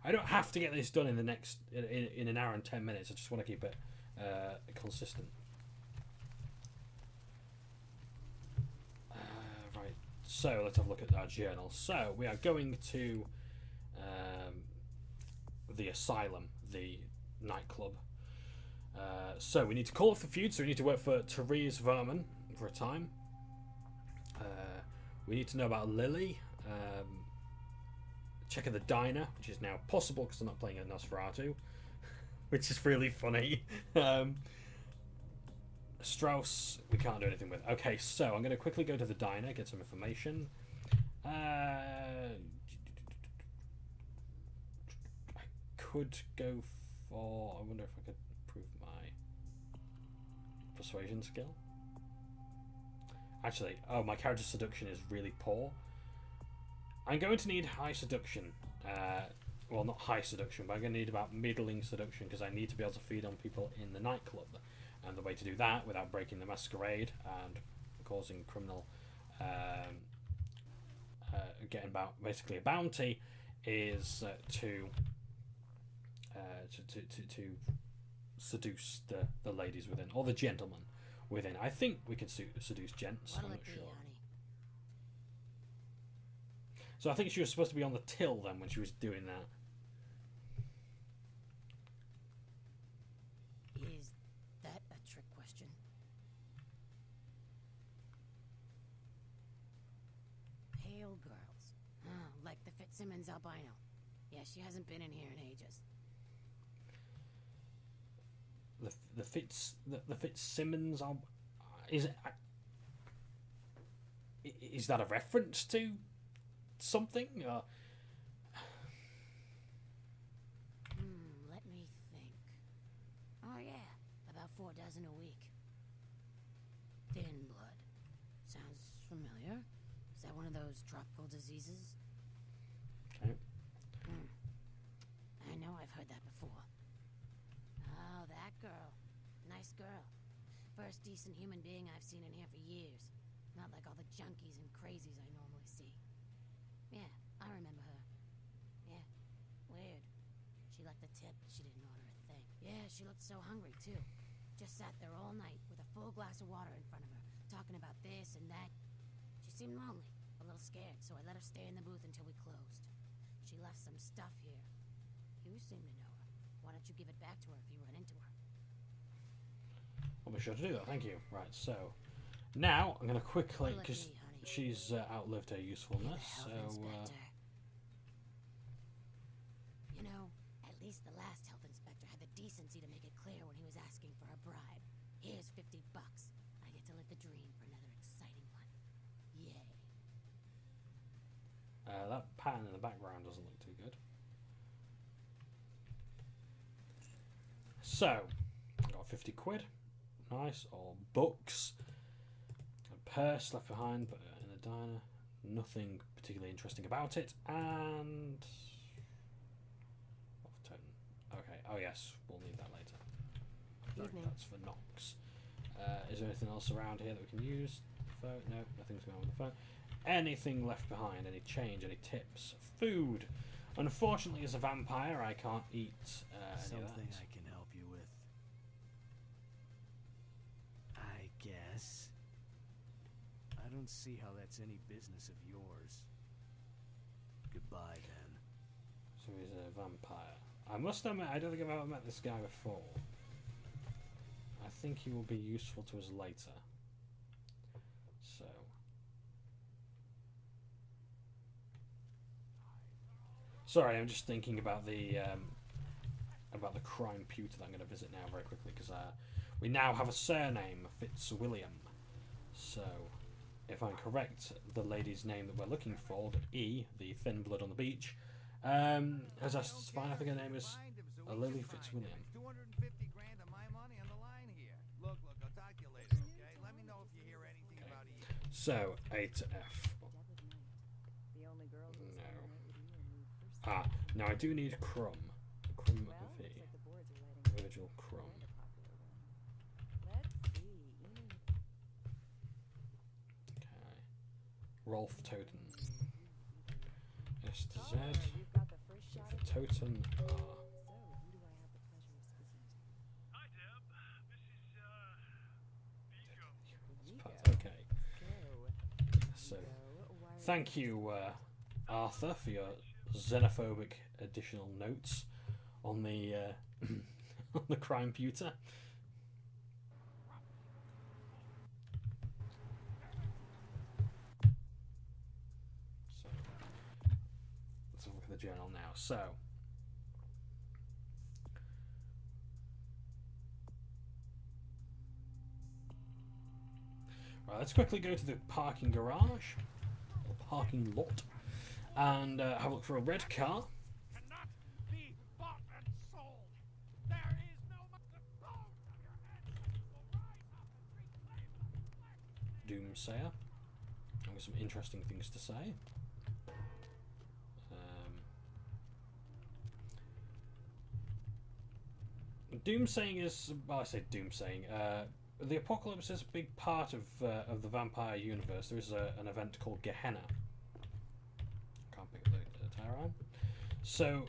S1: I don't have to get this done in the next in an hour and 10 minutes. I just want to keep it consistent. Right. So let's have a look at our journal. So we are going to the asylum, the nightclub. So we need to call off the feud. So we need to work for Therese Verman for a time. We need to know about Lily. Check at the diner, which is now possible because I'm not playing a Nosferatu, which is really funny. Strauss, we can't do anything with. Okay, so I'm going to quickly go to the diner, get some information. I could go for... I wonder if I could improve my persuasion skill. Actually, oh, my character seduction is really poor. I'm going to need high seduction. Well, not high seduction, but I'm going to need about middling seduction because I need to be able to feed on people in the nightclub. And the way to do that without breaking the Masquerade and causing criminal getting basically a bounty is to seduce the ladies within, or the gentlemen within. I think we can seduce gents. I'm not sure. So I think she was supposed to be on the till then when she was doing that.
S9: Is that a trick question? Pale girls. Like the Fitzsimmons albino. Yeah, she hasn't been in here in ages.
S1: The Fitzsimmons is that a reference to something?
S9: Let me think. Oh yeah, about 4 dozen a week. Thin blood. Sounds familiar. Is that one of those tropical diseases?
S1: Okay.
S9: I know I've heard that before. Oh, that girl. Nice girl. First decent human being I've seen in here for years. Not like all the junkies and crazies I normally see. Yeah, I remember her. Yeah, weird. She left a tip, but she didn't order a thing. Yeah, she looked so hungry, too. Just sat there all night with a full glass of water in front of her, talking about this and that. She seemed lonely, a little scared, so I let her stay in the booth until we closed. She left some stuff here. You seem to know her. Why don't you give it back to her if you run into her?
S1: I'll be sure to do that, thank you. Right, so now I'm going to quickly, because she's outlived her usefulness, so...
S9: You know, at least the last health inspector had the decency to make it clear when he was asking for a bribe. Here's $50. I get to live the dream for another exciting month. Yay.
S1: That pattern in the background doesn't look too good. So, I got 50 quid. Nice. Or books. A purse left behind but in the diner. Nothing particularly interesting about it. And... Okay. Oh yes, we'll need that later.
S5: Evening.
S1: That's for Knox. Is there anything else around here that we can use? Phone? No, nothing's going on with the phone. Anything left behind? Any change? Any tips? Food. Unfortunately, as a vampire, I can't eat any of
S2: Something
S1: that.
S2: I can help you with. I guess. I don't see how that's any business of yours. Goodbye, then.
S1: So he's a vampire. I must admit, I don't think I've ever met this guy before. I think he will be useful to us later. So. Sorry, I'm just thinking about the crime pewter that I'm going to visit now very quickly, because we now have a surname, Fitzwilliam. So, if I'm correct, the lady's name that we're looking for, the E, the thin blood on the beach, has asked us to find. I think her name is Lily Fitzwilliam.
S3: 250 grand of my money on the line here. Look, I'll talk to you later, okay? Let me know if you hear anything about E.
S1: So, A to F. No. Now I do need Crumb. Crumb with V. Virgil Crumb. Okay. Rolf Toten. S to Z. For Toten R. Okay. So, thank you, Arthur, for your xenophobic additional notes on the on the crime pewter. So let's have a look at the journal now. So right, let's quickly go to the parking garage or parking lot and have a look for a red car.
S3: Cannot be bought and sold. There is no bones of your ancestors will rise up and reclaim the flesh.
S1: Doomsayer. I've got some interesting things to say. Doomsaying is, well, I say doomsaying. The apocalypse is a big part of the vampire universe. There is an event called Gehenna. Can't pick the tire on. So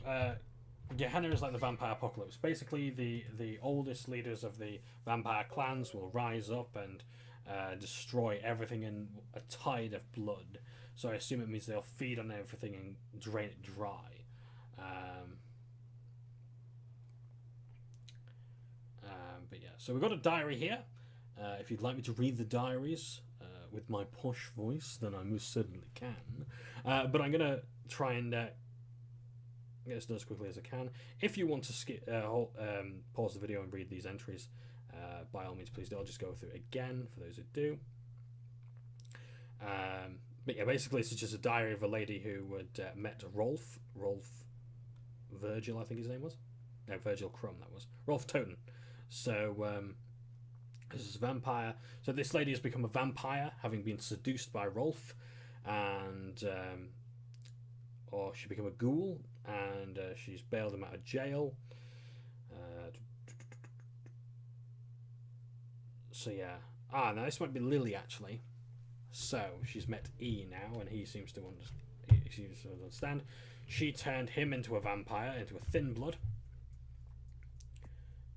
S1: Gehenna is like the vampire apocalypse. Basically, the oldest leaders of the vampire clans will rise up and destroy everything in a tide of blood. So I assume it means they'll feed on everything and drain it dry. But yeah, so we've got a diary here. If you'd like me to read the diaries with my posh voice, then I most certainly can. But I'm going to try and get this done as quickly as I can. If you want to skip, pause the video and read these entries, by all means, please do. I'll just go through it again for those who do. But yeah, basically, this is just a diary of a lady who had met Rolf Virgil, I think his name was. No, Virgil Crumb, that was. Rolf Toten. So, this is a vampire. So this lady has become a vampire, having been seduced by Rolf, and or she became a ghoul, and she's bailed him out of jail. So yeah. Now this might be Lily actually. So she's met E now, and he seems to understand. She turned him into a vampire, into a thin blood.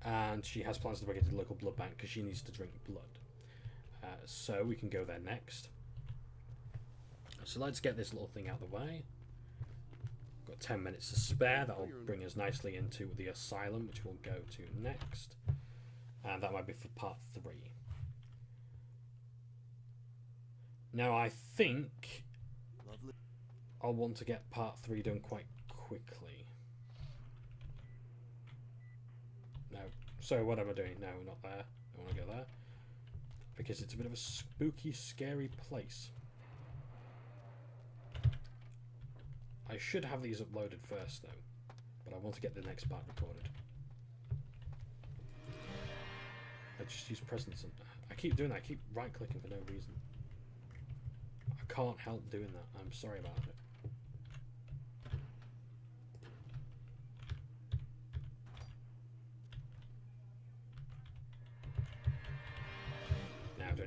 S1: And she has plans to break into the local blood bank because she needs to drink blood. So we can go there next. So let's get this little thing out of the way. Got 10 minutes to spare. That'll bring us nicely into the asylum, which we'll go to next. And that might be for part 3. Now I think I'll want to get part 3 done quite quickly. No. So what am I doing? No, not there. I want to go there. Because it's a bit of a spooky, scary place. I should have these uploaded first, though. But I want to get the next part recorded. I just use presents. And I keep doing that. I keep right-clicking for no reason. I can't help doing that. I'm sorry about it.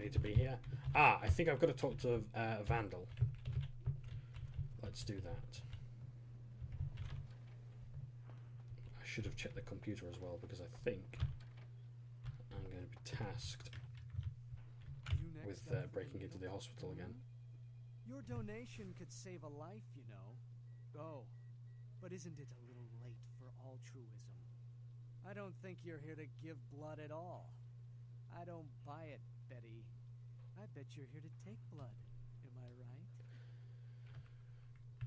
S1: need to be here. Ah, I think I've got to talk to Vandal. Let's do that. I should have checked the computer as well, because I think I'm going to be tasked with breaking into the hospital again.
S2: Your donation could save a life, you know. Go. But isn't it a little late for altruism? I don't think you're here to give blood at all. I don't buy it, Betty. I bet you're here to take blood. Am I right?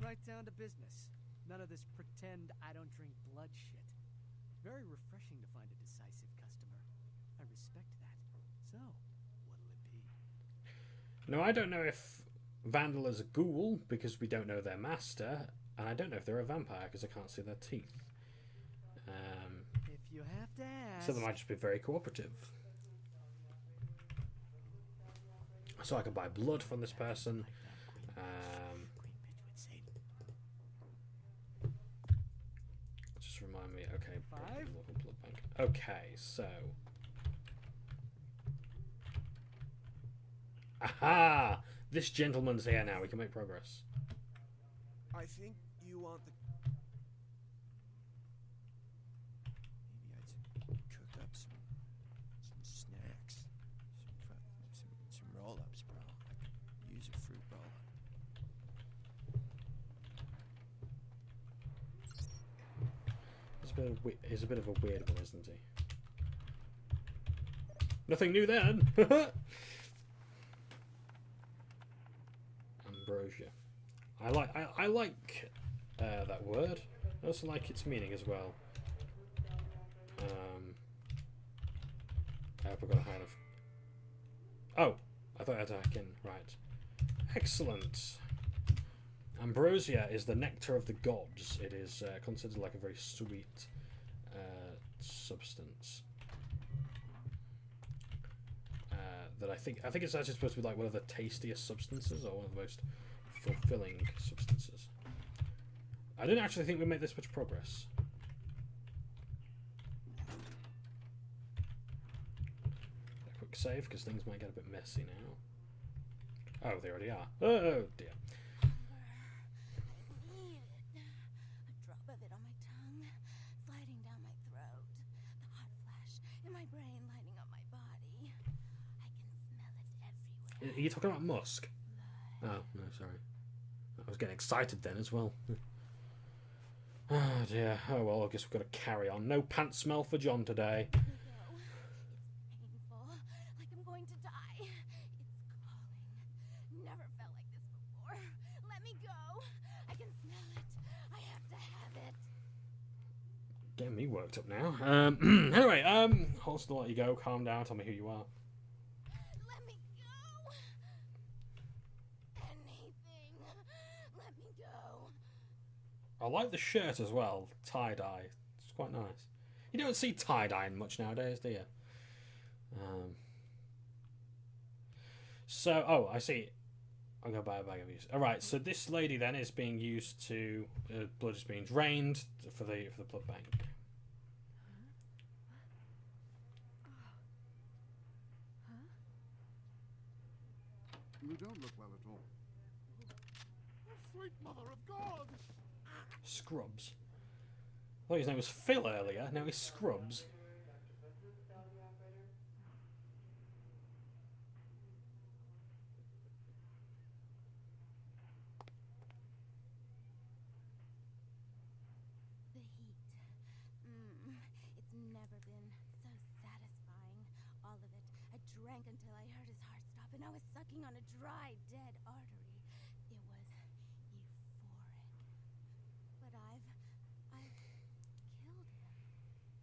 S2: Right down to business. None of this pretend I don't drink blood shit. Very refreshing to find a decisive customer. I respect that. So, what'll it be?
S1: No, I don't know if Vandal is a ghoul, because we don't know their master, and I don't know if they're a vampire, because I can't see their teeth.
S2: If you have to ask...
S1: So they might just be very cooperative. So I can buy blood from this person. Just remind me. Okay, local blood bank. Okay, so. Aha! This gentleman's here now. We can make progress.
S10: I think you want the... Maybe I'd cook up some snacks. Some roll-ups, bro. I could use a fruit roll-up.
S1: He's a bit of a weird one, isn't he? Nothing new then! Ambrosia. I like that word. I also like its meaning as well. I hope I got a hand of... Oh! I thought I had to hack in. Right. Excellent! Ambrosia is the nectar of the gods. It is considered like a very sweet substance. That I think it's actually supposed to be like one of the tastiest substances, or one of the most fulfilling substances. I didn't actually think we made this much progress. A quick save, because things might get a bit messy now. Oh, they already are. Oh dear.
S9: I need it. A drop of it on my tongue, sliding down my throat. The hot flash in my brain lighting up my body. I can smell it everywhere.
S1: Are you talking about musk? Oh, no, sorry. I was getting excited then as well. Oh dear. Oh well, I guess we've got to carry on. No pants smell for John today.
S9: Let me go. It's painful, like I'm going to die. It's calling. Never felt like this before. Let me go. I can smell it. I have to have it.
S1: Getting me worked up now. Anyway, Holston, I'll let you go. Calm down. Tell me who you are.
S9: Let me go. Anything. Let me go.
S1: I like the shirt as well. Tie-dye. It's quite nice. You don't see tie-dyeing much nowadays, do you? So, oh, I see. I'm going to buy a bag of these. Alright, so this lady then is being used to... blood is being drained for the blood bank.
S11: You don't look well at all. Sweet mother of God!
S1: Scrubs. I thought his name was Phil earlier. Now he's Scrubs.
S9: The heat. It's never been so satisfying. All of it. I drank until I heard his heart stop, and I was sucking on a dry, dead artery. It was euphoric. But I've killed him.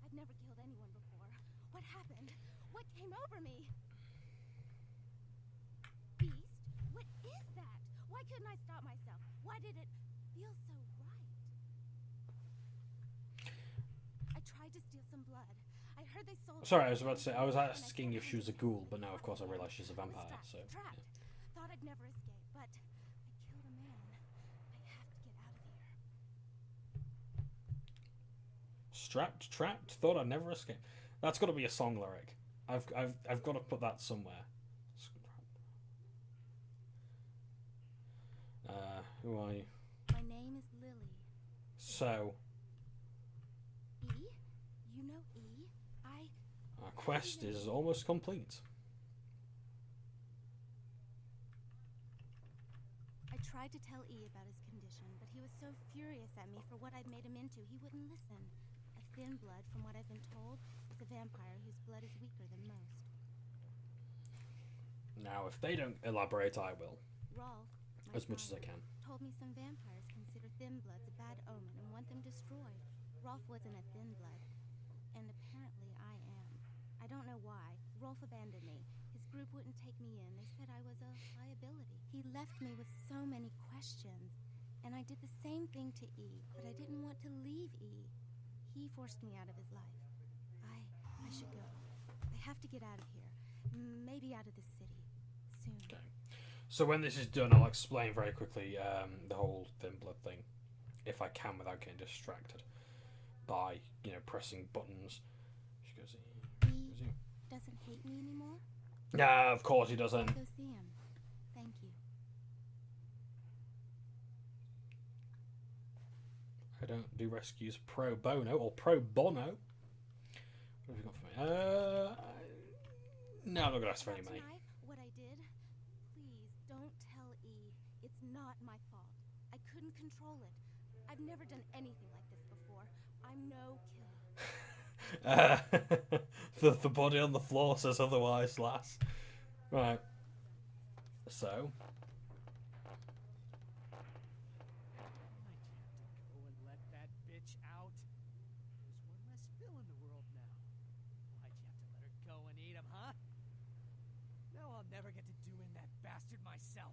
S9: I've never killed anyone before. What happened? What came over me? Beast? What is that? Why couldn't I stop myself? Why did it feel so right? I tried to steal some blood. I heard they sold...
S1: Sorry, I was about to say, I was asking if she was a ghoul, but now of course I realise she's a vampire, so...
S9: Trapped. Thought I'd never escape, but I killed a man. I have to get out of here.
S1: Strapped, trapped, thought I'd never escape. That's got to be a song lyric. I've got to put that somewhere. Who are you?
S5: My name is Lily.
S1: So,
S5: E? You know E?
S1: our quest is almost complete.
S5: I tried to tell E about his condition, but he was so furious at me for what I'd made him into, he wouldn't listen. A thin blood, from what I've been told, is a vampire whose blood is weaker than most.
S1: Now, if they don't elaborate, I will.
S5: Rolf, my
S1: As much as I
S5: father,
S1: can.
S5: told me some vampires consider thin bloods a bad omen and want them destroyed. Rolf wasn't a thin blood, and apparently I am. I don't know why. Rolf abandoned me. His group wouldn't take me in. They said I was a liability. He left me with so many questions, and I did the same thing to E, but I didn't want to leave E. He forced me out of his life. I should go. I have to get out of here. Maybe out of the city. Soon.
S1: Okay. So when this is done, I'll explain very quickly the whole thin blood thing, if I can without getting distracted by, you know, pressing buttons. She goes,
S5: He doesn't hate me anymore?
S1: nah, of course he doesn't.
S5: I'll go see him. Thank you.
S1: I don't do rescues pro bono or pro bono. What have you got for me? No, I'm not going to ask for any money.
S5: Tonight, what I did, please don't tell E. It's not my fault. I couldn't control it. I've never done anything like this before. I'm no killer.
S1: The body on the floor says otherwise, lass. Right. So.
S2: Go and let that bitch out. There's one less Bill in the world now. Why'd you have to let her go and eat him, huh? Now I'll never get to do in that bastard myself.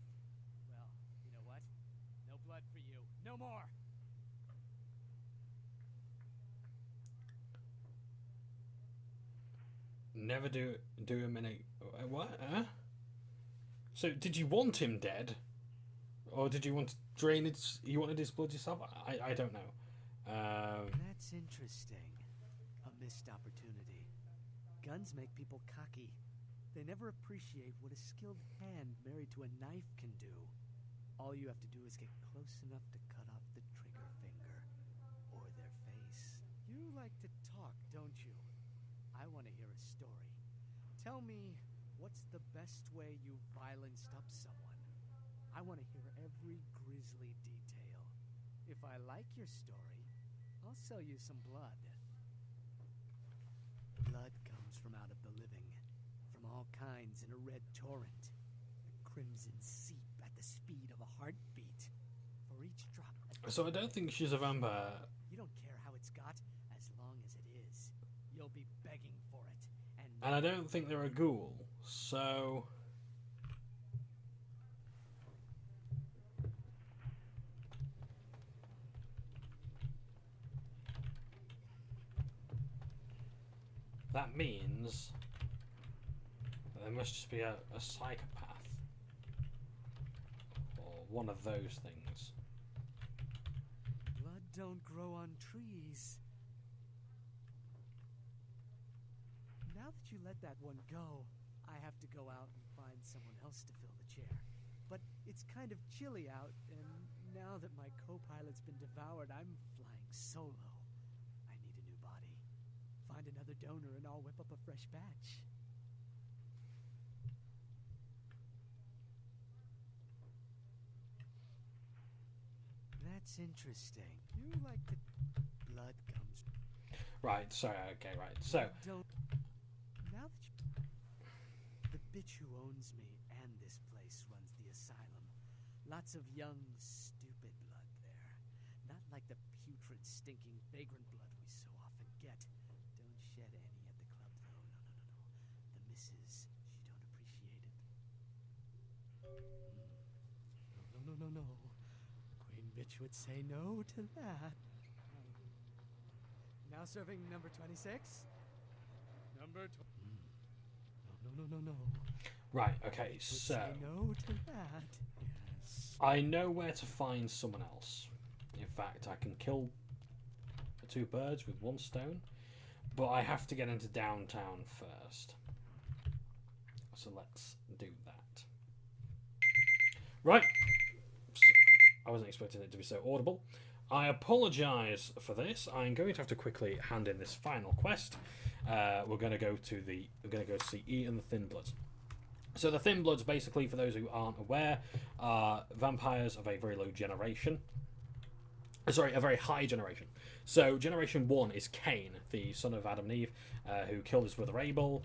S2: Well, you know what? No blood for you. No more.
S1: Never do him in a... What? Huh? So, did you want him dead? Or did you want to drain his... You wanted his blood yourself? I don't know.
S2: That's interesting. A missed opportunity. Guns make people cocky. They never appreciate what a skilled hand married to a knife can do. All you have to do is get close enough to cut off the trigger finger. Or their face. You like to talk, don't you? I want to hear a story. Tell me, what's the best way you violenced up someone? I want to hear every grisly detail. If I like your story, I'll sell you some blood. Blood comes from out of the living, from all kinds in a red torrent. A crimson seep at the speed of a heartbeat. For each drop...
S1: So I don't think she's a vampire.
S2: You don't care how it's got, as long as it is. You'll be begging for it.
S1: And I don't think they're a ghoul, so... That means there must just be a psychopath. Or one of those things.
S2: Blood don't grow on trees. Now that you let that one go, I have to go out and find someone else to fill the chair. But it's kind of chilly out, and now that my co-pilot's been devoured, I'm flying solo. I need a new body. Find another donor and I'll whip up a fresh batch. That's interesting. You like to... Blood comes...
S1: Right, sorry, okay, right. So,
S2: Don't... Now that you... The bitch who owns me and this place runs the asylum. Lots of young, stupid blood there. Not like the putrid, stinking, vagrant blood we so often get. Don't shed any at the club, though. No. The missus, she don't appreciate it. No. Queen bitch would say no to that. Now serving number 26? Number No.
S1: right, okay,
S2: Would
S1: so...
S2: say no to that. Yes.
S1: I know where to find someone else. In fact, I can kill two birds with one stone, but I have to get into downtown first. So let's do that. Right. So I wasn't expecting it to be so audible. I apologise for this. I'm going to have to quickly hand in this final quest. We're going to go see Ian the Thin Bloods. So the Thin Bloods, basically, for those who aren't aware, are vampires of a very low generation. Sorry, a very high generation. So Generation 1 is Cain, the son of Adam and Eve, who killed his brother Abel.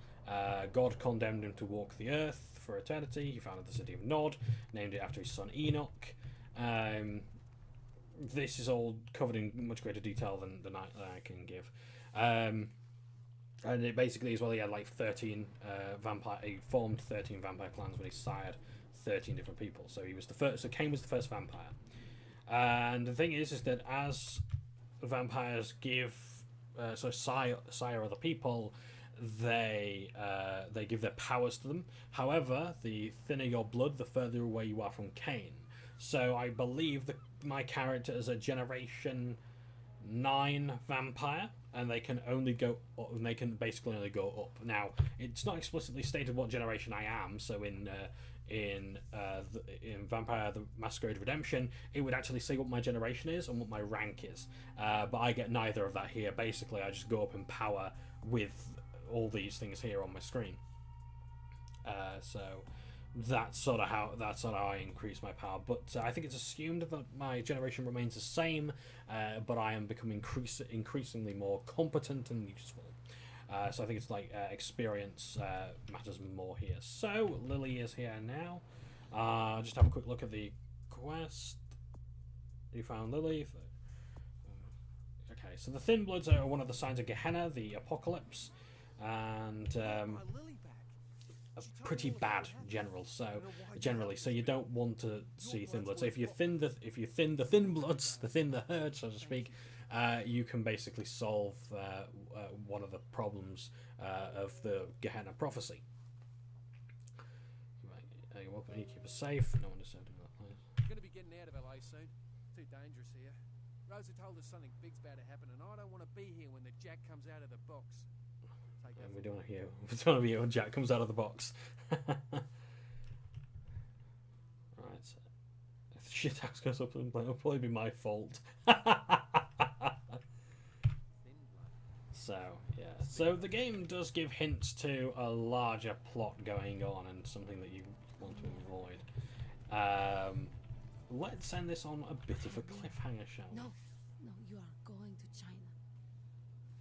S1: God condemned him to walk the earth for eternity. He founded the city of Nod, named it after his son Enoch. This is all covered in much greater detail than I can give. And it basically, as well, he had like 13 he formed 13 vampire clans when he sired 13 different people. So he was the first. So Cain was the first vampire. And the thing is that as vampires sire other people, they give their powers to them. However, the thinner your blood, the further away you are from Cain. So I believe that my character is a Generation 9 vampire, and they can only go up, and they can basically only go up. Now, it's not explicitly stated what generation I am. So in Vampire the Masquerade Redemption, it would actually say what my generation is and what my rank is. But I get neither of that here. Basically, I just go up in power with all these things here on my screen. So that's sort of how I increase my power. But I think it's assumed that my generation remains the same, but I am becoming increasingly more competent and useful. So I think it's like experience matters more here. So Lily is here now. Just have a quick look at the quest. You found Lily. Okay, so the Thin Bloods are one of the signs of Gehenna, the apocalypse, and pretty bad generally. So you don't want to see Thin Bloods. So if you thin the Thin Bloods, the herd, so to speak, you can basically solve one of the problems of the Gehenna prophecy. You're welcome. You keep us safe. No one disturbed in that place.
S4: Going to be getting out of LA soon. Too dangerous here. Rosa told us something big's about to happen, and I don't want to be here when the Jack comes out of the box.
S1: We don't want to hear when Jack comes out of the box. Right. So if the shit house goes up and it'll probably be my fault. So yeah. So the game does give hints to a larger plot going on and something that you want to avoid. Let's end this on a bit of a cliffhanger, shall we?
S9: No, you are going to China.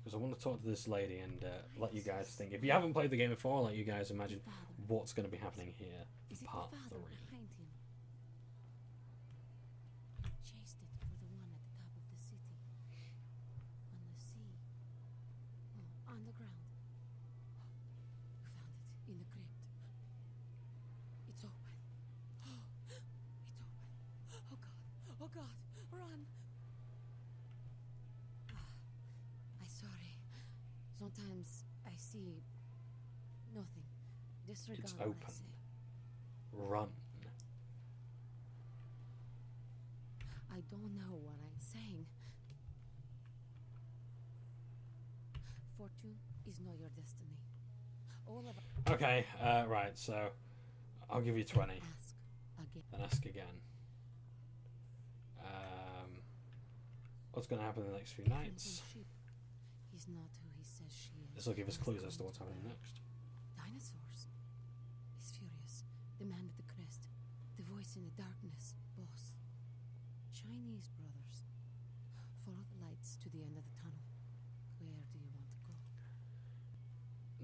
S1: Because I want to talk to this lady and let you guys think. If you haven't played the game before, I'll let you guys imagine what's going to be happening here in part 3.
S9: Behind him? You chased it for the one at the top of the city. On the sea. Oh, on the ground. You found it in the crypt. It's open. It's open. Oh God, run! I'm sorry. Sometimes I see nothing. Disregard
S1: It's
S9: what I
S1: open.
S9: say.
S1: Run.
S9: I don't know what I'm saying. Fortune is not your destiny. All of
S1: Okay, right, so I'll give you 20.
S9: ask again.
S1: Then ask again. What's going to happen in the next few nights?
S9: He's not who he says she is.
S1: This will give us clues as to what's happening next.
S9: Dinosaurs. He's furious. The man with the crest. The voice in the darkness. Boss. Chinese brothers. Follow the lights to the end of the tunnel. Where do you want to go?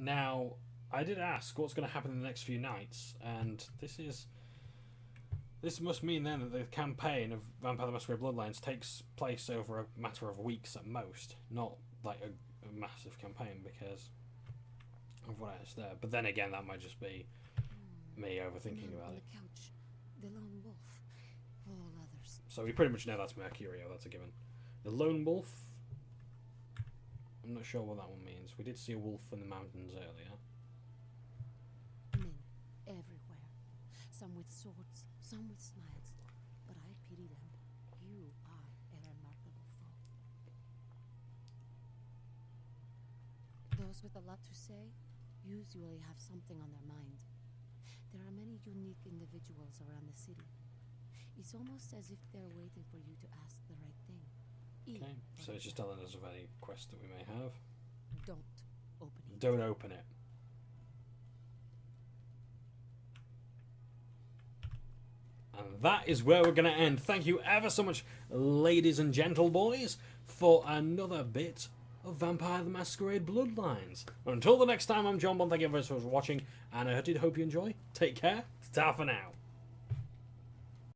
S1: Now, I did ask what's going to happen in the next few nights, and this must mean then that the campaign of Vampire the Masquerade Bloodlines takes place over a matter of weeks at most, not like a massive campaign because of what else there. But then again, that might just be me overthinking about it.
S9: The couch. The lone wolf. All others.
S1: So we pretty much know that's Mercurio, that's a given. The lone wolf, I'm not sure what that one means. We did see a wolf in the mountains earlier.
S9: Men everywhere. Some with swords, some with smiles. But I pity them. You are a remarkable foe. Those with a lot to say usually have something on their mind. There are many unique individuals around the city. It's almost as if they're waiting for you to ask the right thing. E,
S1: Okay, so it's just telling us of any quest that we may have.
S9: don't open it.
S1: Don't open it. And that is where we're going to end. Thank you ever so much, ladies and gentle boys, for another bit of Vampire the Masquerade Bloodlines. Until the next time, I'm Johnbonne. Thank you very much for watching, and I did hope you enjoy. Take care. Ta for now.